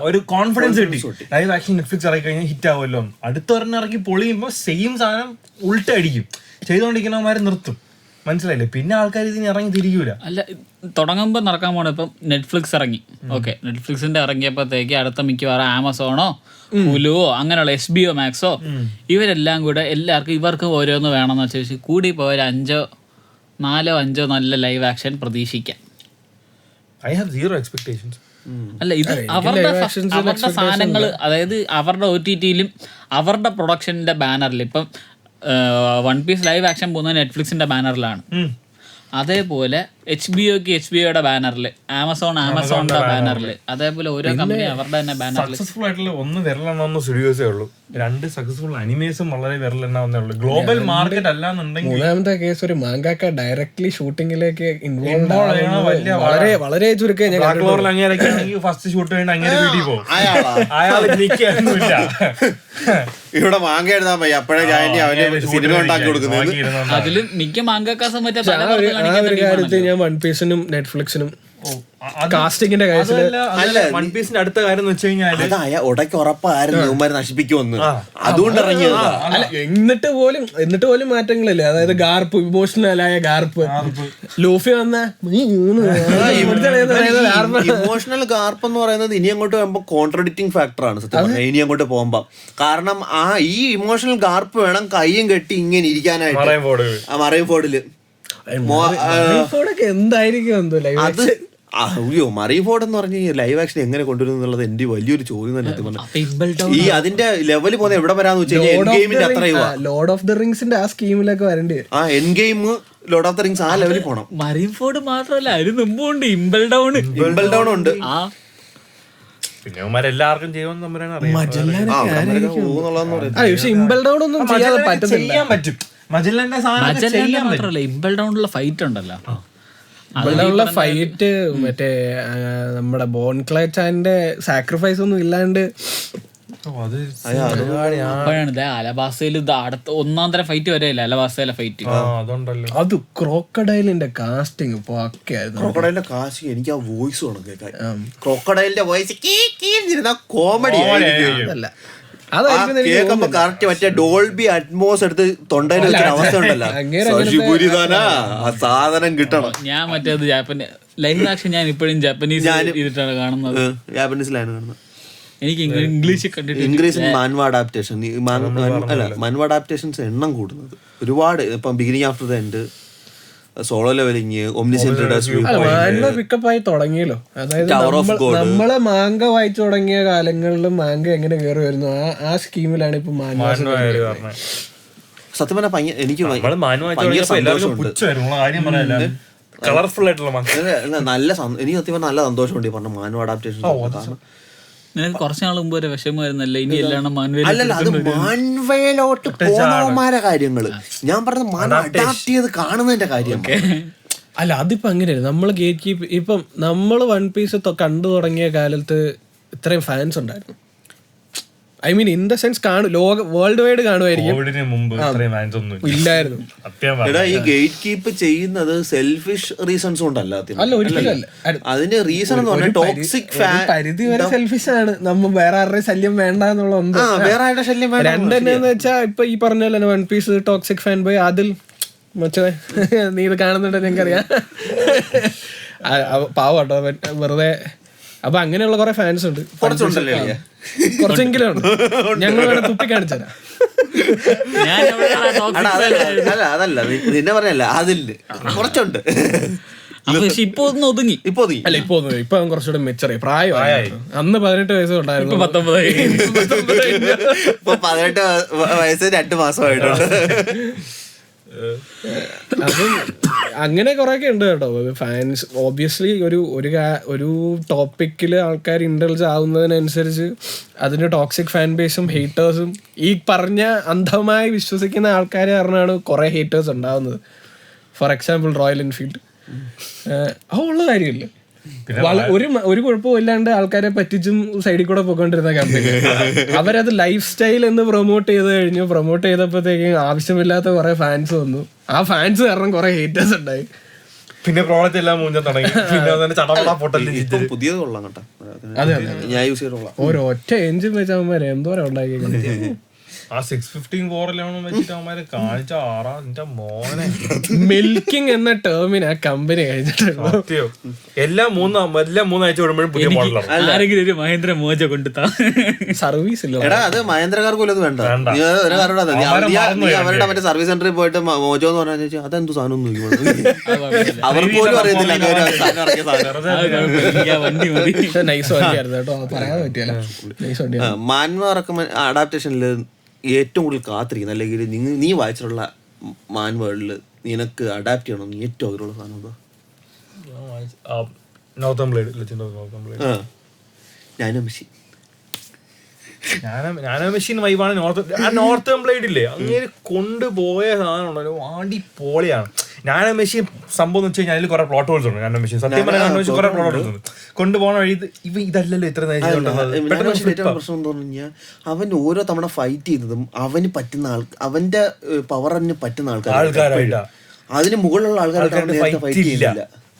ഒരു കോൺഫിഡൻസ് കിട്ടി. ലൈവ് ആക്ഷൻ നെറ്റ്ഫ്ലിക്സ് ഇറക്കി കഴിഞ്ഞാൽ ഹിറ്റ് ആവുമല്ലോ. അടുത്തൊരെണ്ണം ഇറക്കി പൊളിയുമ്പോൾ സെയിം സാധനം ഉൾട്ടടിക്കും, ചെയ്തുകൊണ്ടിരിക്കുന്നവന്മാരെ നിർത്തും. മനസ്സിലായില്ലേ? പിന്നെ ആൾക്കാർ ഇതിന് ഇറങ്ങി തിരികൂല. അല്ല, തുടങ്ങുമ്പോൾ നടക്കാൻ പോണ ഇപ്പം നെറ്റ്ഫ്ലിക്സ് ഇറങ്ങി. ഓക്കെ, നെറ്റ്ഫ്ലിക്സിന്റെ ഇറങ്ങിയപ്പോഴത്തേക്ക് അടുത്ത മിക്കവാറും ആമസോണോ ഹുലുവോ അങ്ങനെയുള്ള HBO മാക്സോ ഇവരെല്ലാം കൂടെ എല്ലാവർക്കും ഇവർക്ക് ഓരോന്ന് വേണമെന്ന് വെച്ചാൽ കൂടി പോയാൽ 4-5 നല്ല ലൈവ് ആക്ഷൻ പ്രതീക്ഷിക്കാം. I have zero expectations. അല്ല, ഇത് അവരുടെ സാധനങ്ങൾ, അതായത് അവരുടെ OTTയിലും അവരുടെ പ്രൊഡക്ഷന്റെ ബാനറിൽ ഇപ്പം വൺ പീസ് ലൈവ് ആക്ഷൻ പോകുന്നത് നെറ്റ്ഫ്ലിക്സിന്റെ ബാനറിലാണ്. അതേപോലെ HBO-ക്ക് HBO-യുടെ ബാനറിൽ, ആമസോണിന്റെ ബാനറിൽ, അതേപോലെ ഓരോ കമ്പനി അവരുടെ തന്നെ ബാനറിൽ. സക്സസ്ഫുൾ ആയിട്ടുള്ള ഒന്ന് വിരലെണ്ണാവുന്ന സ്റ്റുഡിയോസേ ഉള്ളൂ. 2 സക്സസ്ഫുൾ അനിമേസും വളരെ വിരലെണ്ണാവുന്നേ ഉള്ളൂ. ഗ്ലോബൽ മാർക്കറ്റ് അല്ലാന്നുണ്ടെങ്കിൽ. മൂന്നാമത്തെ കേസ് ഒരു മാങ്കാക്ക ഡയറക്ട്ലി ഷൂട്ടിങ്ങിലേക്ക് ഇൻവോൾവ് വളരെ വളരെ ചുരുക്കം. അങ്ങനെയാണെങ്കിൽ ഫസ്റ്റ് ഷൂട്ട് കഴിഞ്ഞ് അങ്ങനെ വീട്ടിൽ പോകും. അയാൾ നിൽക്കാനൊന്നുമില്ല, ഇവിടെ മാങ്ക എഴുതാൻ പോയി അപ്പോഴേ സിനിമ ഉണ്ടാക്കി കൊടുക്കുന്നത്. അതിലും മിക്ക മാങ്കാക്കാസം മറ്റേ കാര്യത്തിൽ ഞാൻ വൺ പീസിനും നെറ്റ്ഫ്ലിക്സിനും കാസ്റ്റിംഗിന്റെ കാര്യത്തില് വൺ പീസിന്റെ അടുത്ത കാര്യം എന്ന് വെച്ച് കഴിഞ്ഞാൽ ഉടക്ക് ഉറപ്പായിരുന്നു ഇവന്മാര് നശിപ്പിക്കുമെന്ന്, അതുകൊണ്ട് ഇറങ്ങിയത്. അല്ല, എന്നിട്ട് പോലും മാറ്റങ്ങളില്ല. അതായത് ഗാർപ്പ്, ഇമോഷണൽ ആയ ഗാർപ്പ്, ലൂഫി വന്ന ഇമോഷണൽ ഗാർപ്പ് എന്ന് പറയുന്നത് ഇനി അങ്ങോട്ട് പോകുമ്പോ കോൺട്രഡിക്റ്റിംഗ് ഫാക്ടറാണ് സത്യം പറഞ്ഞാൽ. ഇനി അങ്ങോട്ട് പോകുമ്പോ കാരണം ഈ ഇമോഷണൽ ഗാർപ്പ് വേണം കയ്യും കെട്ടി ഇങ്ങനെ ഇരിക്കാനായിട്ട് മറൈൻ ഫോർഡില്. എന്തായിരിക്കും എന്തോ അത് അയ്യോ മറൈൻ ഫോർഡ് എന്ന് പറഞ്ഞ ലൈവ് ആക്ഷൻ എങ്ങനെ കൊണ്ടുവരും എന്നുള്ളത് എന്റെ വലിയൊരു ചോദ്യം തന്നെ. ഈ അതിന്റെ ലെവല് പോകുന്ന എവിടെ വരാന്ന് വെച്ച് കഴിഞ്ഞാൽ എൻഡ് ഗെയിമിന്റെ അത്രയും ലോർഡ് ഓഫ് ദ റിംഗ്സിന്റെ ആ സ്കീമിലൊക്കെ വരേണ്ടി വരും. End game Lord of the rings ആ ലെവലിൽ പോണം. മറൈൻ ഫോർഡ് മാത്രമല്ല, അതിന് മുമ്പുണ്ട് ഇംബൽ ഡൗൺ ഉണ്ട്. പിന്നെ എല്ലാവർക്കും ചെയ്യുമെന്ന് തമ്മിലാണ് അറിയാം. പക്ഷെ ഇംബൽ ഡൗൺ ഒന്നും ചെയ്യാതെ ചെയ്യാൻ പറ്റും. മജല്ലന്റെ മാത്രമല്ല, ഇംബൽ ഡൗണിലുള്ള ഫൈറ്റ് ഉണ്ടല്ലോ, ഇംബൽ ഫൈറ്റ് മറ്റേ നമ്മുടെ ബോൺ ക്ലൈച്ചാന്റെ സാക്രിഫൈസ് ഒന്നും ഇല്ലാണ്ട് അപ്പോഴാണ് അലബാസയിൽ അടുത്ത 1-ാം തരം ഫൈറ്റ് വരെയല്ല അലബാസയിലെ ഫൈറ്റ്. അത് ക്രോക്കഡൈലിന്റെ കാസ്റ്റിംഗ് ഇപ്പൊ ഒക്കെ ആയിരുന്നു. ക്രോക്കഡൈലിന്റെ കാസ്റ്റിംഗ് എനിക്ക് ആ വോയിസ് വേണം കേൾക്കാൻ. ക്രോക്കഡൈലിന്റെ വോയിസ് കോമഡി അല്ല, കേൾക്കുമ്പോ കറക്റ്റ് മറ്റേ ഡോൾബി അറ്റ്മോസ് എടുത്ത് തൊണ്ടയിൽ വെച്ച അവസ്ഥ ഉണ്ടല്ലോ, ആ സാധനം കിട്ടണം. ഞാൻ മറ്റേത് ലൈവ് ആക്ഷൻ ഞാൻ ഇപ്പോഴും ജാപ്പനീസ് ചെയ്തിട്ടാണ് കാണുന്നത്. ജാപ്പനീസിലാണ് കാണുന്നത്. എനിക്ക് ഇംഗ്ലീഷ് കണ്ടിട്ട് ഇംഗ്ലീഷ് മാൻവ അഡാപ്റ്റേഷൻ അല്ല മാൻവ അഡാപ്റ്റേഷൻസ് എണ്ണം കൂടുന്നത് ഒരുപാട്. ഇപ്പം beginning after the end solo leveling, omniscient reader മാൻവ പിക്കപ്പ് ആയി തുടങ്ങിയല്ലോ. അതായത് നമ്മള് മാങ്ക വായിച്ചു തുടങ്ങിയ കാലങ്ങളിൽ മാങ്ക എങ്ങനെ കയറി വരുന്നു ആ സ്കീമിലാണ് ഇപ്പൊ മാൻവ. സത്യം പറഞ്ഞാൽ എനിക്ക് കളർഫുൾ ആയിട്ടുള്ള നല്ല എനിക്ക് സത്യം പറഞ്ഞാൽ നല്ല സന്തോഷമുണ്ട് ഈ പറഞ്ഞ മാനു അഡാപ്റ്റേഷൻ. നിനക്ക് കുറച്ച് നാൾ മുമ്പ് വരെ വിഷമമായിരുന്നല്ലേ ഇനി എല്ലാം അല്ലല്ല, അത് മാൻവയിലോട്ട് പോകുന്നവന്മാരെ കാര്യങ്ങള് ഞാൻ പറഞ്ഞത് മാനു അഡാപ്റ്റ് ചെയ്ത് കാണുന്നതിന്റെ കാര്യം. അല്ല അതിപ്പോ അങ്ങനെയല്ല. നമ്മള് ഗേറ്റ് കീപ്പ് ഇപ്പം നമ്മള് വൺ പീസ് കണ്ടു തുടങ്ങിയ കാലത്ത് ഇത്രയും ഫാൻസ് ഉണ്ടായിരുന്നു. I mean in the sense world wide കാണുമായിരിക്കും, ഇല്ലായിരുന്നു. എടാ ഈ ഗേറ്റ് കീപ്പ് ചെയ്യുന്നത് സെൽഫിഷ് റീസൺസ് കൊണ്ടല്ല. അല്ല ഒരിക്കലും അല്ല. അതിന്റെ റീസൺ എന്ന് പറഞ്ഞാൽ ടോക്സിക് പരിധി വരെ സെൽഫിഷ് ആണ്. നമ്മ വേറെ ആരുടെ ശല്യം വേണ്ട എന്നുള്ള ഒന്ന്. വേറെ ആരുടെ ശല്യം രണ്ടെന്നു വെച്ചാൽ ഇപ്പൊ ഈ പറഞ്ഞ പോലെ One Piece toxic fan boy അതിൽ മച്ചേ നീ ഇത് കാണുന്നുണ്ടെന്ന് ഞങ്ങൾക്കറിയാം. പാവട്ടോ വെറുതെ. അപ്പൊ അങ്ങനെയുള്ള കുറെ ഫാൻസ് ഉണ്ട്, കുറച്ചെങ്കിലും ഉണ്ട്. ഞങ്ങൾ വേണം തുപ്പി കാണിച്ചുതരാം. അതല്ല നിന്നെ പറഞ്ഞല്ല, അതില് കുറച്ചുണ്ട്. ഇപ്പൊ ഒന്ന് ഒതുങ്ങി. അല്ല ഇപ്പൊ കുറച്ചുകൂടെ മെച്ചറായി. പ്രായമായി. അന്ന് 18 വയസ്സ് ഉണ്ടായിരുന്നു, 18 വയസ്സ് 2 മാസമായിട്ടുണ്ട്. അതും അങ്ങനെ കുറെയൊക്കെ ഉണ്ട് കേട്ടോ ഫാൻസ്. ഓബ്വിയസ്ലി ഒരു ടോപ്പിക്കിൽ ആൾക്കാർ ഇൻഡൾജ് ആവുന്നതിനനുസരിച്ച് അതിന്റെ ടോക്സിക് ഫാൻ ബേസും ഹേറ്റേഴ്സും ഈ പറഞ്ഞ അന്ധമായി വിശ്വസിക്കുന്ന ആൾക്കാർ കാരണമാണ് കുറെ ഹേറ്റേഴ്സ് ഉണ്ടാവുന്നത്. ഫോർ എക്സാമ്പിൾ റോയൽ എൻഫീൽഡ് ഉള്ള കാര്യമില്ല. ഒരു കുഴപ്പമില്ലാണ്ട് ആൾക്കാരെ പറ്റിച്ചും സൈഡിൽ കൂടെ പോയിക്കൊണ്ടിരുന്ന കമ്പനി. അവരത് ലൈഫ് സ്റ്റൈൽ എന്ന് പ്രൊമോട്ട് ചെയ്ത് കഴിഞ്ഞു. പ്രൊമോട്ട് ചെയ്തപ്പോഴത്തേക്കും ആവശ്യമില്ലാത്ത കുറെ ഫാൻസ് വന്നു. ആ ഫാൻസ് കാരണം കുറെ ഹേറ്റേഴ്സ് ഉണ്ടായി. പിന്നെ പ്രോഡക്റ്റ് എല്ലാം മൂഞ്ചാൻ തുടങ്ങി. പുതിയത് കൊള്ളാം കേട്ടോ. അതെ ഞാൻ യൂസ് ചെയ്തോളാം. ഒരൊറ്റ എഞ്ചിൻ വെച്ചവന്മാരെ എന്തോരം ഉണ്ടാക്കി. ആ 615 411 വെച്ചിട്ട് അവന്മാരെ കാണിച്ച മോനെ മിൽക്കിംഗ് എന്ന ടേമിന് ആ കമ്പനി കഴിഞ്ഞിട്ടുണ്ട്. എല്ലാം മൂന്നാഴ്ച വിടുമ്പോഴും പുതിയ മോഡലാണ്. ആരെങ്കിലും ഒരു മഹേന്ദ്ര മോജ കൊണ്ടുത്താ സർവീസ് ഇല്ല. എടാ അത് മഹേന്ദ്രക്കാർക്ക് പോലും വേണ്ട. അവരുടെ മറ്റേ സർവീസ് സെന്ററിൽ പോയിട്ട് മോജോ എന്ന് പറഞ്ഞാൽ അതെന്തു സാധനം അവർക്ക് പോലും അറിയത്തില്ല. നൈസ് വണ്ടിയായിരുന്നു കേട്ടോ, പറയാൻ പറ്റിയല്ല. നൈസ് വണ്ടിയാണ്. മാൻവ റെക്കമെൻഡ് അഡാപ്റ്റേഷനിൽ ഏറ്റവും കൂടുതൽ കാത്തിരിക്കുന്നത് അല്ലെങ്കിൽ നീ വായിച്ചിട്ടുള്ള മാൻവേൾഡിൽ നിനക്ക് അഡാപ്റ്റ് ചെയ്യണം നീ ഏറ്റവും ആഗ്രഹമുള്ള സാധനം എന്താ? നാനോ മെഷീൻ വൈബാണ്. നോർത്തേൺ ബ്ലേഡ് ഇല്ലേ അങ്ങനെ കൊണ്ടുപോയ സാധനം ഉണ്ടല്ലോ, അടിപൊളിയാണ്. നാനോ മെഷീൻ സംഭവം എന്ന് വെച്ച് കഴിഞ്ഞാൽ അതിൽ കുറെ പ്ലോട്ട് ഹോൾസ് ഉണ്ട്. നാനോ മെഷീൻ സത്യം പറഞ്ഞാൽ നാനോ മെഷീൻ കുറെ പ്ലോട്ട് ഹോൾസ് ഉണ്ട്. കൊണ്ടുപോകണ വഴി ഇതല്ലല്ലോ ഇത്ര പ്രശ്നം എന്ന് പറഞ്ഞു കഴിഞ്ഞാൽ അവൻ ഓരോ തവണ ഫൈറ്റ് ചെയ്യുന്നതും അവന് പറ്റുന്ന അവന്റെ പവറിന് പറ്റുന്ന ആൾക്കാരായിട്ടാ. അതിന് മുകളിലുള്ള ആൾക്കാർ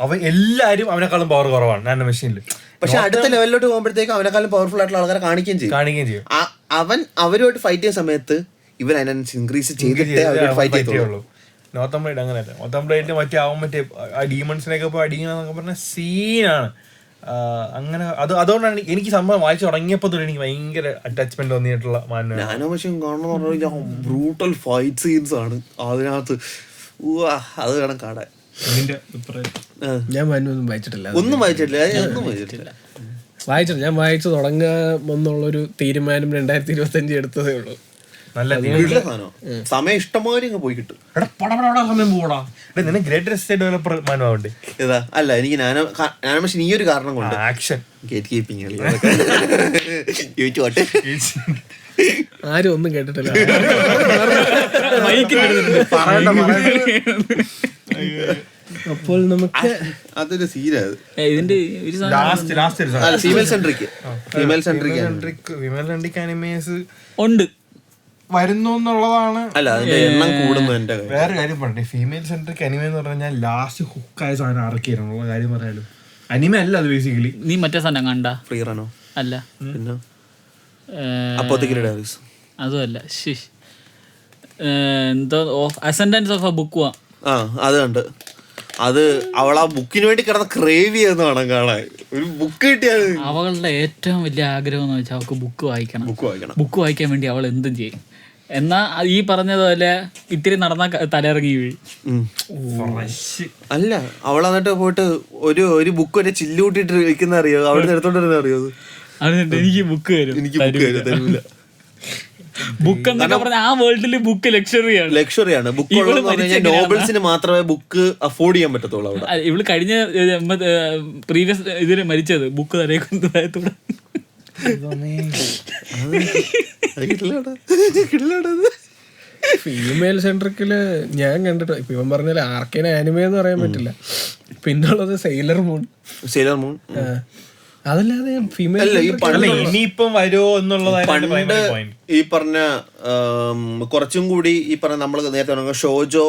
അവൻ എല്ലാരും അവനെക്കാളും പവർ കുറവാണ് നാനോ മെഷീനിൽ. പക്ഷെ അടുത്ത ലെവലിലോട്ട് പോകുമ്പോഴത്തേക്കും അവനെക്കാളും പവർഫുൾ ആയിട്ടുള്ള ആൾക്കാരെ കാണിക്കുകയും ചെയ്യും. അവൻ അവരുമായിട്ട് ഫൈറ്റ് ചെയ്യുന്ന സമയത്ത് ഇവൻ അതിനനുസരിച്ച് ഇൻക്രീസ് ചെയ്തിട്ടേ അവരോട് ഫൈറ്റ് ചെയ്തുള്ളൂ. നോർത്തേൺ ബ്ലേഡ് അങ്ങനെയല്ല. നോർത്തേൺ ബ്ലേഡിന് മറ്റേ ഡീമൺസിനൊക്കെ പോയി അടിക്കണമെന്നൊക്കെ പറഞ്ഞ സീനാണ്. അങ്ങനെ അതുകൊണ്ടാണ് എനിക്ക് സംഭവം വായിച്ചു തുടങ്ങിയപ്പോൾ തൊട്ട് എനിക്ക് ഭയങ്കര അറ്റാച്ച്മെന്റ് തോന്നിയിട്ടുള്ള നാനോ മെഷീൻ കാണുന്ന പറഞ്ഞു ബ്രൂട്ടൽ ഫൈറ്റ് സീൻസ് ആണ് അതിനകത്ത്. അത് വേണം കാണാൻ. ഞാൻ ഒന്നും വായിച്ചിട്ടില്ല. ഞാൻ വായിച്ചു തുടങ്ങാമെന്നുള്ളൊരു തീരുമാനം 2025 എടുത്തതേ ഉള്ളൂ. സമയം ഇഷ്ടംപോലെ പോയി കിട്ടും. അല്ല എനിക്ക് നാനോ മെഷീൻ ഈ ഒരു കാരണം കൊണ്ട് ആക്ഷൻ ഗേറ്റ് കീപ്പിംഗ് ആരും ഒന്നും കേട്ടിട്ടില്ല. അപ്പോൾ നമുക്ക് അതൊരു സീനാണ്. ഉണ്ട് വരുന്നു എന്നുള്ളതാണ്. അല്ല അതിന്റെ എണ്ണം കൂടുന്നു. എന്റെ വേറെ കാര്യം പറഞ്ഞേ, ഫീമെയിൽ സെൻട്രിക് അനിമ എന്ന് പറഞ്ഞാൽ ലാസ്റ്റ് ഹുക്കായ സാധനം ഇറക്കിയിരുന്നുള്ള കാര്യം പറയാലും അനിമ അല്ല അത്. ബേസിക്കലി നീ മറ്റേ സാധനം കണ്ട ഫ്രീ റണ്ണോ അല്ല, പിന്നെ അപ്പോഴത്തേക്ക് അതും അല്ല, എന്തോ അസെൻഡൻസ് ഓഫ് എ ബുക്ക്. അത് കണ്ട് അത് അവൾ ആ ബുക്കിന് വേണ്ടി കിടന്ന ക്രേവ് ചെയ്യുന്ന വേണം കാണാൻ. ഒരു ബുക്ക് കിട്ടിയാൽ അവളുടെ ഏറ്റവും വലിയ ആഗ്രഹം എന്ന് വെച്ചാൽ അവൾക്ക് ബുക്ക് വായിക്കണം. ബുക്ക് വായിക്കാൻ വേണ്ടി അവൾ എന്തും ചെയ്യും. എന്നാ ഈ പറഞ്ഞതുപോലെ ഇത്തിരി നടന്ന തലയിറങ്ങി വീഴും. അല്ല അവൾ എന്നിട്ട് പോയിട്ട് ഒരു ബുക്ക് വരെ ചില്ല് കൂട്ടിട്ട് വെക്കുന്ന അറിയോ, അവിടെ എടുത്തോണ്ട് വരുന്ന അറിയോ? അതുകൊണ്ട് എനിക്ക് ബുക്ക് തരും. എനിക്ക് ബുക്ക് തരൂല. ബുക്ക് എന്നൊക്കെ പറഞ്ഞ ആ വേൾഡില് ബുക്ക് ലക്ഷറിയാണ്. ബുക്ക് നോബിൾസിന് മാത്രമേ ബുക്ക് അഫോർഡ് ചെയ്യാൻ പറ്റത്തുള്ളൂ അവിടെ. ഇവള് കഴിഞ്ഞ പ്രീവിയസ് ഇതില് മരിച്ചത് ബുക്ക് തലയെക്കൂടെ. ഫീമെയിൽ സെൻട്രിക്കില് ഞാൻ കണ്ടിട്ട് ഇപ്പൊ ഇവൻ പറഞ്ഞാൽ ആർക്കേന ആനിമേ എന്ന് പറയാൻ പറ്റില്ല. പിന്നുള്ളത് സെയിലർ മൂൺ. അതല്ലാതെ ഫീമെയിൽ ഇനിയിപ്പം വരുമോ എന്നുള്ളതാണ് ഈ പറഞ്ഞ കുറച്ചും കൂടി ഈ പറഞ്ഞ നമ്മൾ നേരത്തെ പറഞ്ഞ ഷോജോ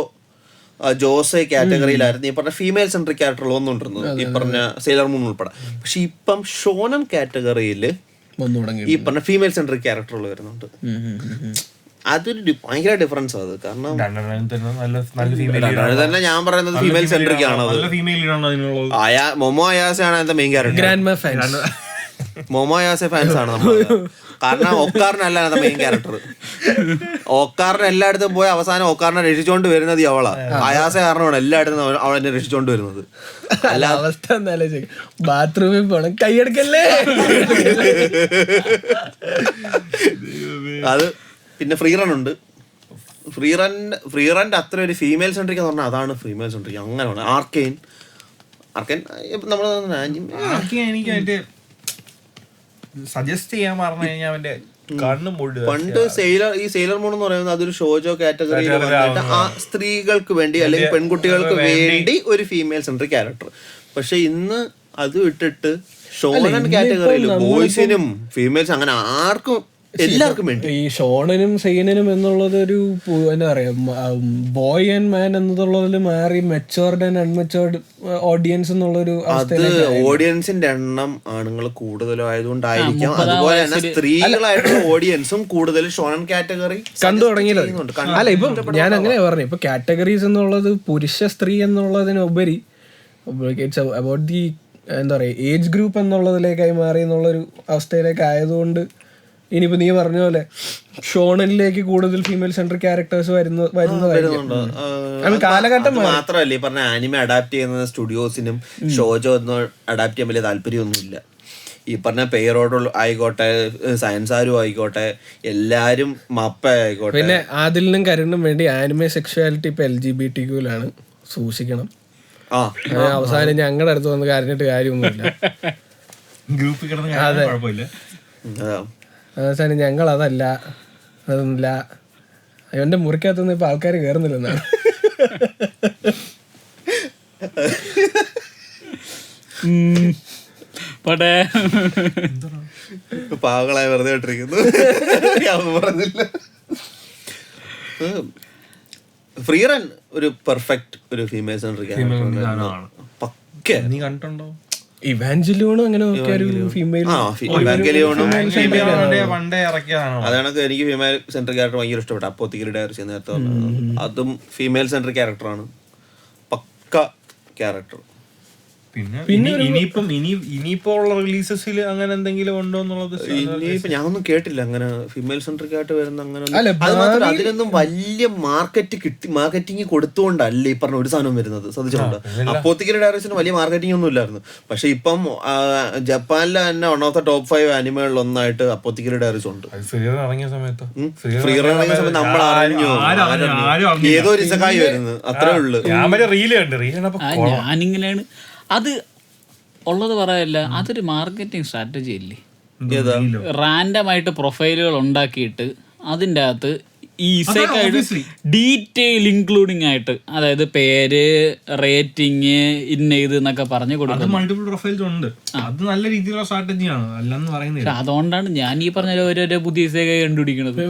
ജോസെ കാറ്റഗറിയിലായിരുന്നു ഈ പറഞ്ഞ ഫീമെയിൽ സെൻട്രിക് ക്യാരക്ടർ വന്നുകൊണ്ടിരുന്നത്, ഈ പറഞ്ഞ സെയിലർ മൂൺ ഉൾപ്പെടെ. പക്ഷെ ഇപ്പം ഷോനൻ കാറ്റഗറിയില് ഈ പറഞ്ഞ ഫീമെയിൽ സെൻട്രിക് ക്യാരക്ടറുകൾ വരുന്നുണ്ട്. അതൊരു ഭയങ്കര ഡിഫറൻസ് അത്. കാരണം തന്നെ ഞാൻ പറയുന്നത് ഫീമെയിൽ സെൻട്രിക് ആണ്. മൊമോ അയാസയാണ് അതിന്റെ മെയിൻ ക്യാരക്ടർ. മൊമോ അയാസെ ഫാൻസ് ആണ് നമ്മൾ. കാരണം ഒക്കാറിനല്ല അതിന്റെ മെയിൻ ക്യാരക്ടർ. ഒക്കാറിന് എല്ലായിടത്തും പോയി അവസാനം ഒക്കാറിനെ രക്ഷിച്ചോണ്ട് വരുന്നത് അവളാ. അയാസ കാരണമാണ് എല്ലായിടത്തും അവളെന്നെ രക്ഷിച്ചോണ്ട് വരുന്നത്. അല്ല അവസ്ഥ ബാത്റൂമിൽ പോണം കൈയെടുക്കല്ലേ. അത് പിന്നെ ഫ്രീ റൺ ഉണ്ട്. ഫ്രീ റൺ അത്ര ഒരു ഫീമെയിൽ സെൻട്രിക് എന്ന് പറഞ്ഞാൽ അതാണ് ഫീമെയിൽ സെൻട്രിക്. അങ്ങനെ ആർക്കെയിൻ നമ്മൾ എനിക്ക് സജസ്റ്റ് ചെയ്യാൻ പറഞ്ഞു കഴിഞ്ഞാൽ അവന്റെ കണ്ണും പണ്ട് ഈ സെയിലർ മൂൺ എന്ന് പറയുന്നത് അതൊരു ഷോജോ കാറ്റഗറിയിൽ വന്നിട്ട് ആ സ്ത്രീകൾക്ക് വേണ്ടി അല്ലെങ്കിൽ പെൺകുട്ടികൾക്ക് വേണ്ടി ഒരു ഫീമെയിൽ സെൻട്രിക് ക്യാരക്ടർ. പക്ഷെ ഇന്ന് അത് വിട്ടിട്ട് ഷോണൻ കാറ്റഗറിയിൽ ബോയ്സിനും ഫീമെയിൽസ് അങ്ങനെ ആർക്കും എല്ലാവർക്കും വേണ്ടി ഈ ഷോണനും സെയിനും എന്നുള്ളത് ഒരു എന്താ പറയാ ബോയ് ആൻഡ് മാൻ എന്നുള്ളതിൽ മാറി മെച്ചോർഡ് ആൻഡ് അൺമെച്ചോർഡ് ഓഡിയൻസ് എന്നുള്ളൊരു ഓഡിയൻസിന്റെ എണ്ണം ആണുങ്ങൾ കൂടുതലും ആയതുകൊണ്ടായിരിക്കാം. അതുപോലെ തന്നെ സ്ത്രീകളായിട്ടുള്ള ഓഡിയൻസും കൂടുതൽ ഷോണൻ കാറ്റഗറി കണ്ടു തുടങ്ങിയല്ലോ. അല്ല ഇപ്പം ഞാൻ അങ്ങനെ പറഞ്ഞു, ഇപ്പൊ കാറ്റഗറീസ് എന്നുള്ളത് പുരുഷ സ്ത്രീ എന്നുള്ളതിനുപരി ഇറ്റ്സ് അബൌട്ട് ദി എന്താ പറയാ ഏജ് ഗ്രൂപ്പ് എന്നുള്ളതിലേക്കായി മാറി എന്നുള്ളൊരു അവസ്ഥയിലേക്ക് ആയതുകൊണ്ട് ഇനിയിപ്പോ നീ പറഞ്ഞ പോലെ ഷോണനിലേക്ക് കൂടുതൽ ഫീമെയിൽ സെൻട്രിക് ക്യാരക്ടേഴ്സ് കാലഘട്ടം മാത്രമല്ല ഈ പറഞ്ഞ ആനിമെ അഡാപ്റ്റ് ചെയ്യുന്ന സ്റ്റുഡിയോസിനും ഷോജോ ഒന്നും അഡാപ്റ്റ് ചെയ്യാൻ വലിയ താല്പര്യമൊന്നുമില്ല. ഈ പറഞ്ഞ പേരോട് ആയിക്കോട്ടെ സയൻസാരും ആയിക്കോട്ടെ എല്ലാരും മപ്പ ആയിക്കോട്ടെ. പിന്നെ ആദിലിനും കരുണിനും വേണ്ടി ആനിമെ സെക്ഷുവാലിറ്റി ഇപ്പൊ LGBTQ സൂക്ഷിക്കണം. അവസാനം ഞങ്ങളുടെ അടുത്ത് വന്ന് കരഞ്ഞിട്ട് കാര്യമൊന്നുമില്ല. അവസാനം ഞങ്ങൾ അതല്ല അതൊന്നുമില്ല അവന്റെ മുറിക്കകത്തൊന്നും ഇപ്പൊ ആൾക്കാർ കയറുന്നില്ലെന്നാണ്. പാവങ്ങളായി വെറുതെ ഇട്ടിരിക്കുന്നു. പറഞ്ഞില്ല. ഫ്രീ റൺ ഒരു പെർഫെക്റ്റ് ഒരു ഫീമെയിൽ സെൻട്രിക് പക്ക. നീ കണ്ടിട്ടുണ്ടോ? ഇവാഞ്ചലിയോണും അങ്ങനെ ഫീമെയിൽ അതാണ് എനിക്ക് ഫീമെയിൽ സെൻട്രിക് ക്യാരക്ടർ ഭയങ്കര ഇഷ്ടപ്പെട്ടു. അപ്പോത്തിക്കരി ഡയറീസ് നേരത്തെ അതും ഫീമെയിൽ സെൻട്രിക് ക്യാരക്ടറാണ്, പക്ക ക്യാരക്ടർ. പിന്നെ ഇനിയിപ്പോ ഉള്ള റിലീസസിൽ അങ്ങനെ എന്തെങ്കിലും ഉണ്ടോ എന്നുള്ളത് ഇനിയിപ്പോ ഞാനൊന്നും കേട്ടില്ല അങ്ങനെ ഫീമെയിൽ സെൻട്രിക് ആയിട്ട് വരുന്ന അങ്ങനെ. അത് മാത്രമല്ല അതിനൊന്നും വലിയ മാർക്കറ്റിംഗ് കൊടുത്തുകൊണ്ടല്ല ഈ പറഞ്ഞ ഒരു സാധനം വരുന്നത്. ശ്രദ്ധിച്ചിട്ടുണ്ട്, അപ്പോത്തിക്കരി ഡയറീസിന് വലിയ മാർക്കറ്റിംഗ് ഒന്നും ഇല്ലായിരുന്നു. പക്ഷെ ഇപ്പം ജപ്പാനിലെ തന്നെ വൺ ഓഫ് ദ ടോപ്പ് 5 ആനിമകളിൽ ഒന്നായിട്ട് അപ്പോത്തിക്കരി ഡയറീസ് ഉണ്ട്. ഫ്രീ റൺ ഇറങ്ങിയ സമയത്ത് നമ്മൾ അറിഞ്ഞു ഏതോ ഒരു ഇസക്കായി വരുന്നത്, അത്രേ ഉള്ളു. ഞാനിങ്ങനെയാണ് അത് ഉള്ളത് പറയല്ല, അതൊരു മാർക്കറ്റിംഗ് സ്ട്രാറ്റജി അല്ലേ. റാൻഡമായിട്ട് പ്രൊഫൈലുകൾ ഉണ്ടാക്കിയിട്ട് അതിൻ്റെ അകത്ത് ഈ ഡീറ്റെയിൽ ഇൻക്ലൂഡിങ് ആയിട്ട്, അതായത് പേര്, റേറ്റിംഗ്, ഇന്ന ഇത് എന്നൊക്കെ പറഞ്ഞു കൊടുക്കും. മൾട്ടിപ്പിൾ പ്രൊഫൈൽസ് ഉണ്ട്, അത് നല്ല രീതിയിലുള്ള സ്ട്രാറ്റജിയാണ്, അല്ലെന്ന് പറയുന്നത്. അതുകൊണ്ടാണ് ഞാൻ ഈ പറഞ്ഞ ഓരോരോ പുതിയ കണ്ടുപിടിക്കുന്നത്.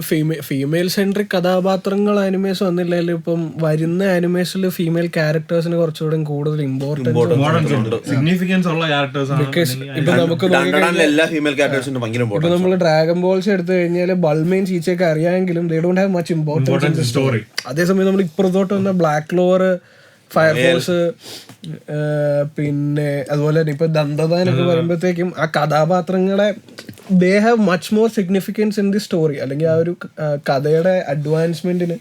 ഫീമെയിൽ സെൻട്രിക് കഥാപാത്രങ്ങൾ ആനിമേസ് വന്നില്ലെങ്കിൽ ഇപ്പം വരുന്ന ആനിമേഷനിൽ ഫീമെയിൽ ക്യാരക്ടേഴ്സിന് കുറച്ചുകൂടെ കൂടുതൽ ഇമ്പോർട്ടൻസ് ഉണ്ട്, സിഗ്നിഫിക്കൻസ് ഉള്ള ക്യാരക്ടേഴ്സ്. ഇപ്പൊ നമുക്ക് ഇപ്പൊ നമ്മള് ഡ്രാഗൺ ബോൾസ് എടുത്തു കഴിഞ്ഞാൽ ബൾമേൻ ചീച്ചയൊക്കെ അറിയാമെങ്കിലും they don't have much importance in the story. അതേസമയം നമ്മൾ ഇപ്പുറത്തോട്ട് വന്ന ബ്ലാക്ക് ക്ലോവർ, ഫയർഫോഴ്സ്, പിന്നെ അതുപോലെ തന്നെ ഇപ്പൊ ദന്തദാനൊക്കെ പറയുമ്പോഴത്തേക്കും ആ കഥാപാത്രങ്ങളെ they have much more significance in the story, അല്ലെങ്കിൽ ആ ഒരു കഥയുടെ അഡ്വാൻസ്മെന്റിന്.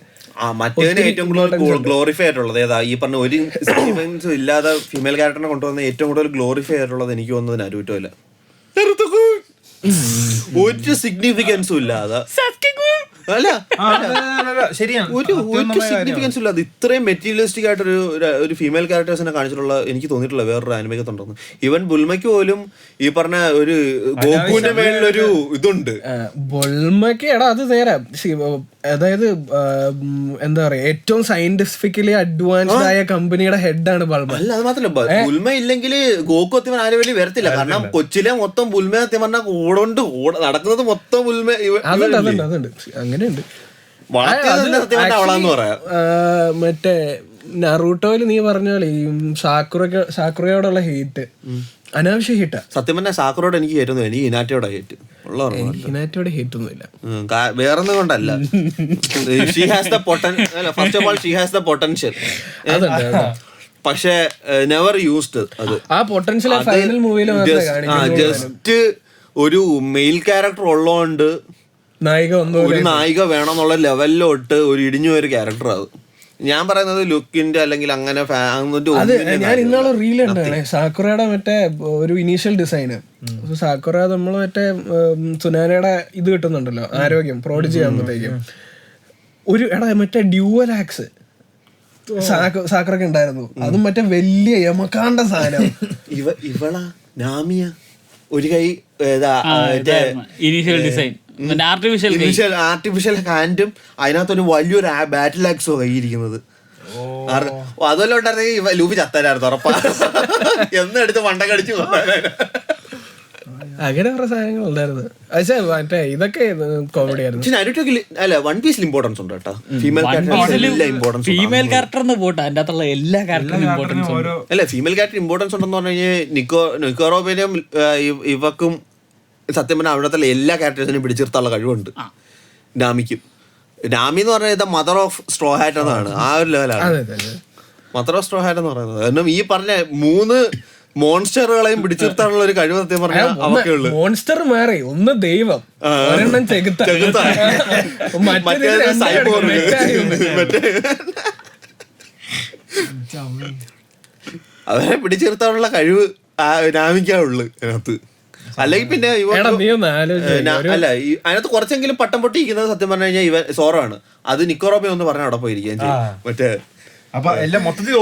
മറ്റേതിന് ഏറ്റവും കൂടുതൽ ഗ്ലോറിഫൈ ആയിട്ടുള്ളത് ഏതാ? ഈ പറഞ്ഞ ഒരു സിഗ്നിഫിക്കൻസും ഇല്ലാതെ ഫീമെയിൽ ക്യാരക്ടറിനെ കൊണ്ടുവന്ന ഏറ്റവും കൂടുതൽ ഗ്ലോറിഫൈ ആയിട്ടുള്ളത് എനിക്ക് തോന്നുന്നത് നരുട്ടോ അല്ല. ഒരു സിഗ്നിഫിക്കൻസും ഇല്ലാതെ അല്ല ശരിയാണ്, ഒരു സിഗ്നിഫിക്കൻസ് ഇല്ലാതെ ഇത്രയും മെറ്റീരിയലിസ്റ്റിക് ആയിട്ടൊരു ഒരു ഫീമെയിൽ ക്യാരക്ടേഴ്സിനെ കാണിച്ചിട്ടുള്ള എനിക്ക് തോന്നിയിട്ടുള്ള വേറൊരു ആനിമേക്കത്തുണ്ടെന്ന്. ഈവൻ ബുൽമയ്ക്ക് പോലും ഈ പറഞ്ഞ ഒരു ഗോകുവിന്റെ മേളിലൊരു ഇതുണ്ട്. ബുൾമയ്ക്ക് എടാ അത് നേരെ, അതായത് എന്താ പറയാ, ഏറ്റവും സയന്റിഫിക്കലി അഡ്വാൻസ്ഡ് ആയ കമ്പനിയുടെ ഹെഡാണ് ബൾബ. അല്ല അത് മാത്രല്ല, ബുൽമ ഇല്ലെങ്കിൽ ഗോകു അത്യം ആരും വലിയ വരത്തില്ല. കാരണം കൊച്ചിലെ മൊത്തം ബുൽമ അത്യം പറഞ്ഞാൽ കൂടോണ്ട് നടക്കുന്നത് മൊത്തം ബുൽമ. അതുണ്ട് അങ്ങനെയുണ്ട്. അവളാന്ന് പറയാം. മറ്റേ നറൂട്ടോയില് നീ പറഞ്ഞ പോലെ ഈ സാക്കുറയോടുള്ള ഹേറ്റ് അനാവശ്യ ഹേറ്റാ. സത്യം പറഞ്ഞാൽ സാക്കുറയോട് എനിക്ക് ഹേറ്റൊന്നും, എനിക്ക് ഇനാറ്റയോടെ ഹേറ്റ് ഉള്ള. ഇനാറ്റോടെ ഹേറ്റ് ഒന്നുമില്ല, വേറൊന്നും കൊണ്ടല്ല. She has the potential. First of all she has the potential, പക്ഷെ നെവർ യൂസ്ഡ്. അത് ആ പൊട്ടൻഷ്യൽ ഫൈനൽ മൂവിയിൽ ജസ്റ്റ് ഒരു മെയിൽ ക്യാരക്ടർ ഉള്ളതുകൊണ്ട് ഒരു നായിക വേണമെന്നുള്ള ലെവലിലോട്ട് ഒരു ഇടിഞ്ഞു ഒരു ക്യാരക്ടർ. അത് ഞാൻ പറയുന്നത് ലുക്കിന്റെ അല്ലെങ്കിൽ അങ്ങനെ. ഞാൻ ഇന്നാളെ റീൽ ഉണ്ടാണ് സാക്കുറയുടെ മറ്റേ ഒരു ഇനീഷ്യൽ ഡിസൈന്. സാക്കുറ നമ്മള് മറ്റേ സുനാനയുടെ ഇത് കിട്ടുന്നുണ്ടല്ലോ, ആരോഗ്യം പ്രോഡിജി ചെയ്യുമ്പോഴത്തേക്കും ഒരു മറ്റേ ഡ്യൂവൽ ആക്സ് സാക്കുറൊക്കെ ഉണ്ടായിരുന്നു. അതും മറ്റേ വലിയ യമക്കാണ്ട സാധനം. ഇവളാ നാമിയ ഒരു കൈ ഇനീഷ്യൽ ഡിസൈൻ ആർട്ടിഫിഷ്യൽ ഹാൻഡും അതിനകത്തൊരു വലിയൊരു ബാറ്റിൽ ആക്സോ കൈയിരിക്കുന്നത്. അതുപോലെ ഉണ്ടായിരുന്നെങ്കിൽ ലൂബി ചത്തരായിരുന്നു ഉറപ്പാ. എന്നെടുത്ത് മണ്ടക്കടിച്ചു അങ്ങനെ കുറെ സാധനങ്ങൾ ഉണ്ടായിരുന്നു. പക്ഷേ മറ്റേ ഇതൊക്കെ കോമഡി ആയിരുന്നു. അല്ല, വൺ പീസിൽ ഇമ്പോർട്ടൻസ് ഉണ്ട് കേട്ടോ. ഫീമെയിൽ ക്യാരക്ടർ പോട്ടെ, അതിന്റെ അകത്തുള്ള എല്ലാ ക്യാരക്ടറും ഇമ്പോർട്ടൻസ് ഉണ്ട്. അല്ല, ഫീമെയിൽ ക്യാരക്ടർ ഇമ്പോർട്ടൻസ് ഉണ്ടെന്ന് പറഞ്ഞു കഴിഞ്ഞാൽ നിക്കോറോബിനും ഇവക്കും സത്യം പറഞ്ഞാൽ അവിടത്തെ എല്ലാ ക്യാരക്ടേഴ്സിനും പിടിച്ചിർത്താനുള്ള കഴിവുണ്ട്. നാമിക്കും. നാമി എന്ന് പറഞ്ഞാൽ മദർ ഓഫ് സ്ട്രോ ഹാറ്റ് എന്നാണ്, ആ ഒരു ലെവലാണ് മദർ ഓഫ് സ്ട്രോ ഹാറ്റ് എന്ന് പറയുന്നത്. കാരണം ഈ പറഞ്ഞ 3 മോൺസ്റ്ററുകളെയും പിടിച്ചിർത്താനുള്ള ഒരു കഴിവ് സത്യം പറഞ്ഞാൽ അവക്കേ ഉള്ളു. മോൺസ്റ്റർ മാറി, ഒന്ന് ദൈവം, ഒരെണ്ണം അവരെ പിടിച്ചിർത്താനുള്ള കഴിവ് നാമിക്കാനുള്ളു അതിനകത്ത്. അല്ലെങ്കിൽ പിന്നെ അല്ല, അതിനകത്ത് കുറച്ചെങ്കിലും പട്ടം പൊട്ടിയിരിക്കുന്നത് സത്യം പറഞ്ഞു കഴിഞ്ഞാൽ ഇവൻ സോറാണ്. അത് നിക്കോറോബെ ഒന്ന് പറഞ്ഞ അവിടെ പോയിരിക്കും മറ്റേ. അപ്പൊ എല്ലാം മൊത്തത്തിൽ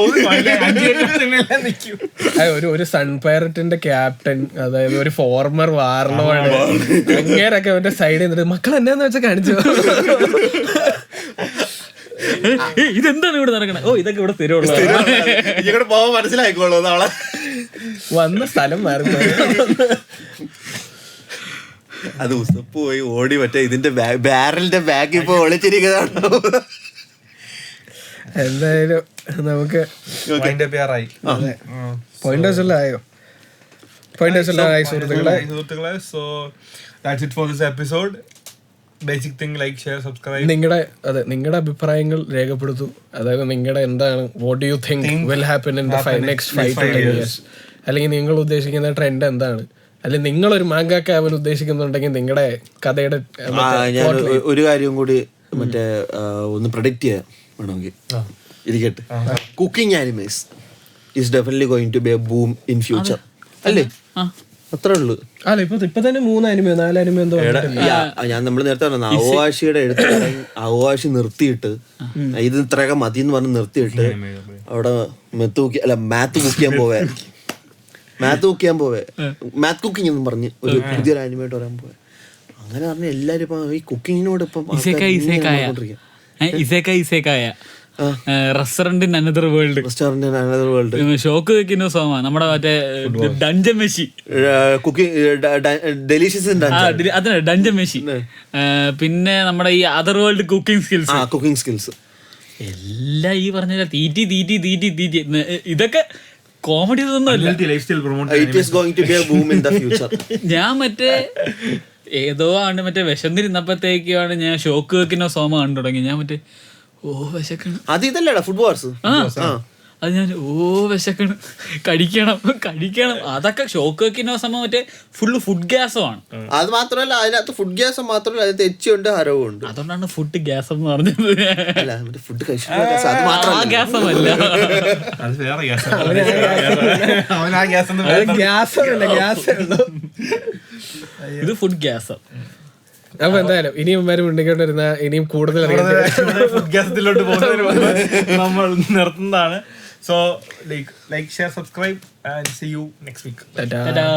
ഒരു സൺ പൈററ്റിന്റെ ക്യാപ്റ്റൻ, അതായത് ഒരു ഫോർമർ വാർലോഡ്, അങ്ങനെയൊക്കെ അവന്റെ സൈഡിൽ നിന്നിട്ട് മക്കൾ എന്നാന്ന് വെച്ചാൽ കാണിച്ചു. ഇതെന്താണ് ഇവിടെ നടക്കണേ? ഓ, ഇതൊക്കെ ഇവിടെ സ്ഥിരമുള്ള ഇവിടെ പോവാൻ മനസ്സിലായിക്കോളൂ നാളെ വന്ന സ്ഥലം മാറുന്നു. അത് ഉസപ്പ് പോയി ഓടി മറ്റേ ഇതിന്റെ ബാരലിന്റെ ബാഗ് ഇപ്പൊ ഒളിച്ചിരിക്കുന്നതാണ്. എന്തായാലും നമുക്ക് പോയിന്റേഴ്സ് ആയോ സുഹൃത്തുക്കളെ? So that's it for this episode. Basic thing like, share, subscribe. നിങ്ങളുടെ അഭിപ്രായങ്ങൾ രേഖപ്പെടുത്തൂ. അതായത് നിങ്ങളുടെ എന്താണ്, what do you think will happen in the next 5 to 10 years? അല്ലെങ്കിൽ നിങ്ങൾ ഉദ്ദേശിക്കുന്ന ട്രെൻഡ് എന്താണ്? അല്ലെങ്കിൽ നിങ്ങളൊരു മാങ്കാക്ക ആവാൻ ഉദ്ദേശിക്കുന്നുണ്ടെങ്കിൽ നിങ്ങളുടെ കഥയുടെ. ഞാൻ ഒരു കാര്യം കൂടി മറ്റേ ഒന്ന് പ്രഡിക്റ്റ് ചെയ്യാൻ വേണമെങ്കിൽ ഇരിക്കട്ടെ. Cooking animes is definitely going to be a boom in future. അല്ലേ? അത്രേ ഉള്ളൂ. അല്ല, ഇപ്പൊ തന്നെ 3 അനിമയോ 4 അനിമയോ എന്തോ. ഞാൻ നമ്മൾ നേരത്തെ പറഞ്ഞു അവകാശിയുടെ അവകാശി നിർത്തിയിട്ട് ഇത് ഇത്രയൊക്കെ മതി എന്ന് പറഞ്ഞ് നിർത്തിയിട്ട് അവിടെ മാത്ത് കുക്ക് കുക്കിംഗ് എന്നും പറഞ്ഞ് ഒരു പുതിയൊരു അനിമയായിട്ട് വരാൻ പോയ. അങ്ങനെ പറഞ്ഞ എല്ലാരും ഇപ്പൊ ഈ കുക്കിങ്ങിനോട് ഇപ്പം റെസ്റ്റോറന്റ് അനദർ വേൾഡ് ഷോക്ക് വെക്കുന്ന സോമാ നമ്മുടെ മറ്റേ ഡഞ്ചൻ മെഷി അതിന് ഡഞ്ചൻ മെഷി. പിന്നെ നമ്മുടെ ഈ അതർ വേൾഡ് കുക്കിംഗ് സ്കിൽസ് എല്ലാം ഈ പറഞ്ഞ തീറ്റി ഇതൊക്കെ കോമഡി ഒന്നുമല്ല. ഞാൻ മറ്റേ ഏതോ ആണ് മറ്റേ വിശന്നിരുന്നപ്പോഴത്തേക്കാണ് ഞാൻ ഷോക്ക് വെക്കുന്ന സോമ കണ്ടു തുടങ്ങി. ഞാൻ മറ്റേ വിശക്കണം. അത് ഇതല്ലേടാ ഫുഡ് വാർസ്. അത് ഞാൻ വിശക്കണം കഴിക്കണം അതൊക്കെ ഷോക്ക് വെക്കുന്ന സമയം മറ്റേ ഫുള്ള് ഫുഡ് ഗ്യാസമാണ്. അത് മാത്രമല്ല അതിനകത്ത് ഫുഡ് ഗ്യാസ് മാത്രമല്ല അതിനകത്ത് എച്ചുണ്ട് ഹരവും ഉണ്ട്. അതുകൊണ്ടാണ് ഫുഡ് ഗ്യാസ് എന്ന് പറഞ്ഞത്. അല്ല ഫുഡ് കഴിച്ചിട്ട് അത് മാത്രമല്ല ഗ്യാസമല്ല, അത് വേറെ ഗ്യാസ്. അവൻ ആ ഗ്യാസ് ഒന്നും ഇത് ഫുഡ് ഗ്യാസ്. അപ്പൊ എന്തായാലും ഇനിയും ഉണ്ടെങ്കിട്ടിരുന്ന ഇനിയും കൂടുതൽ ഫുഡ് ഗ്യാസത്തിലോട്ട് പോകുന്നതിന് മുമ്പ് നമ്മൾ നിർത്തുന്നതാണ്. So like share subscribe and see you next week. Ta-da.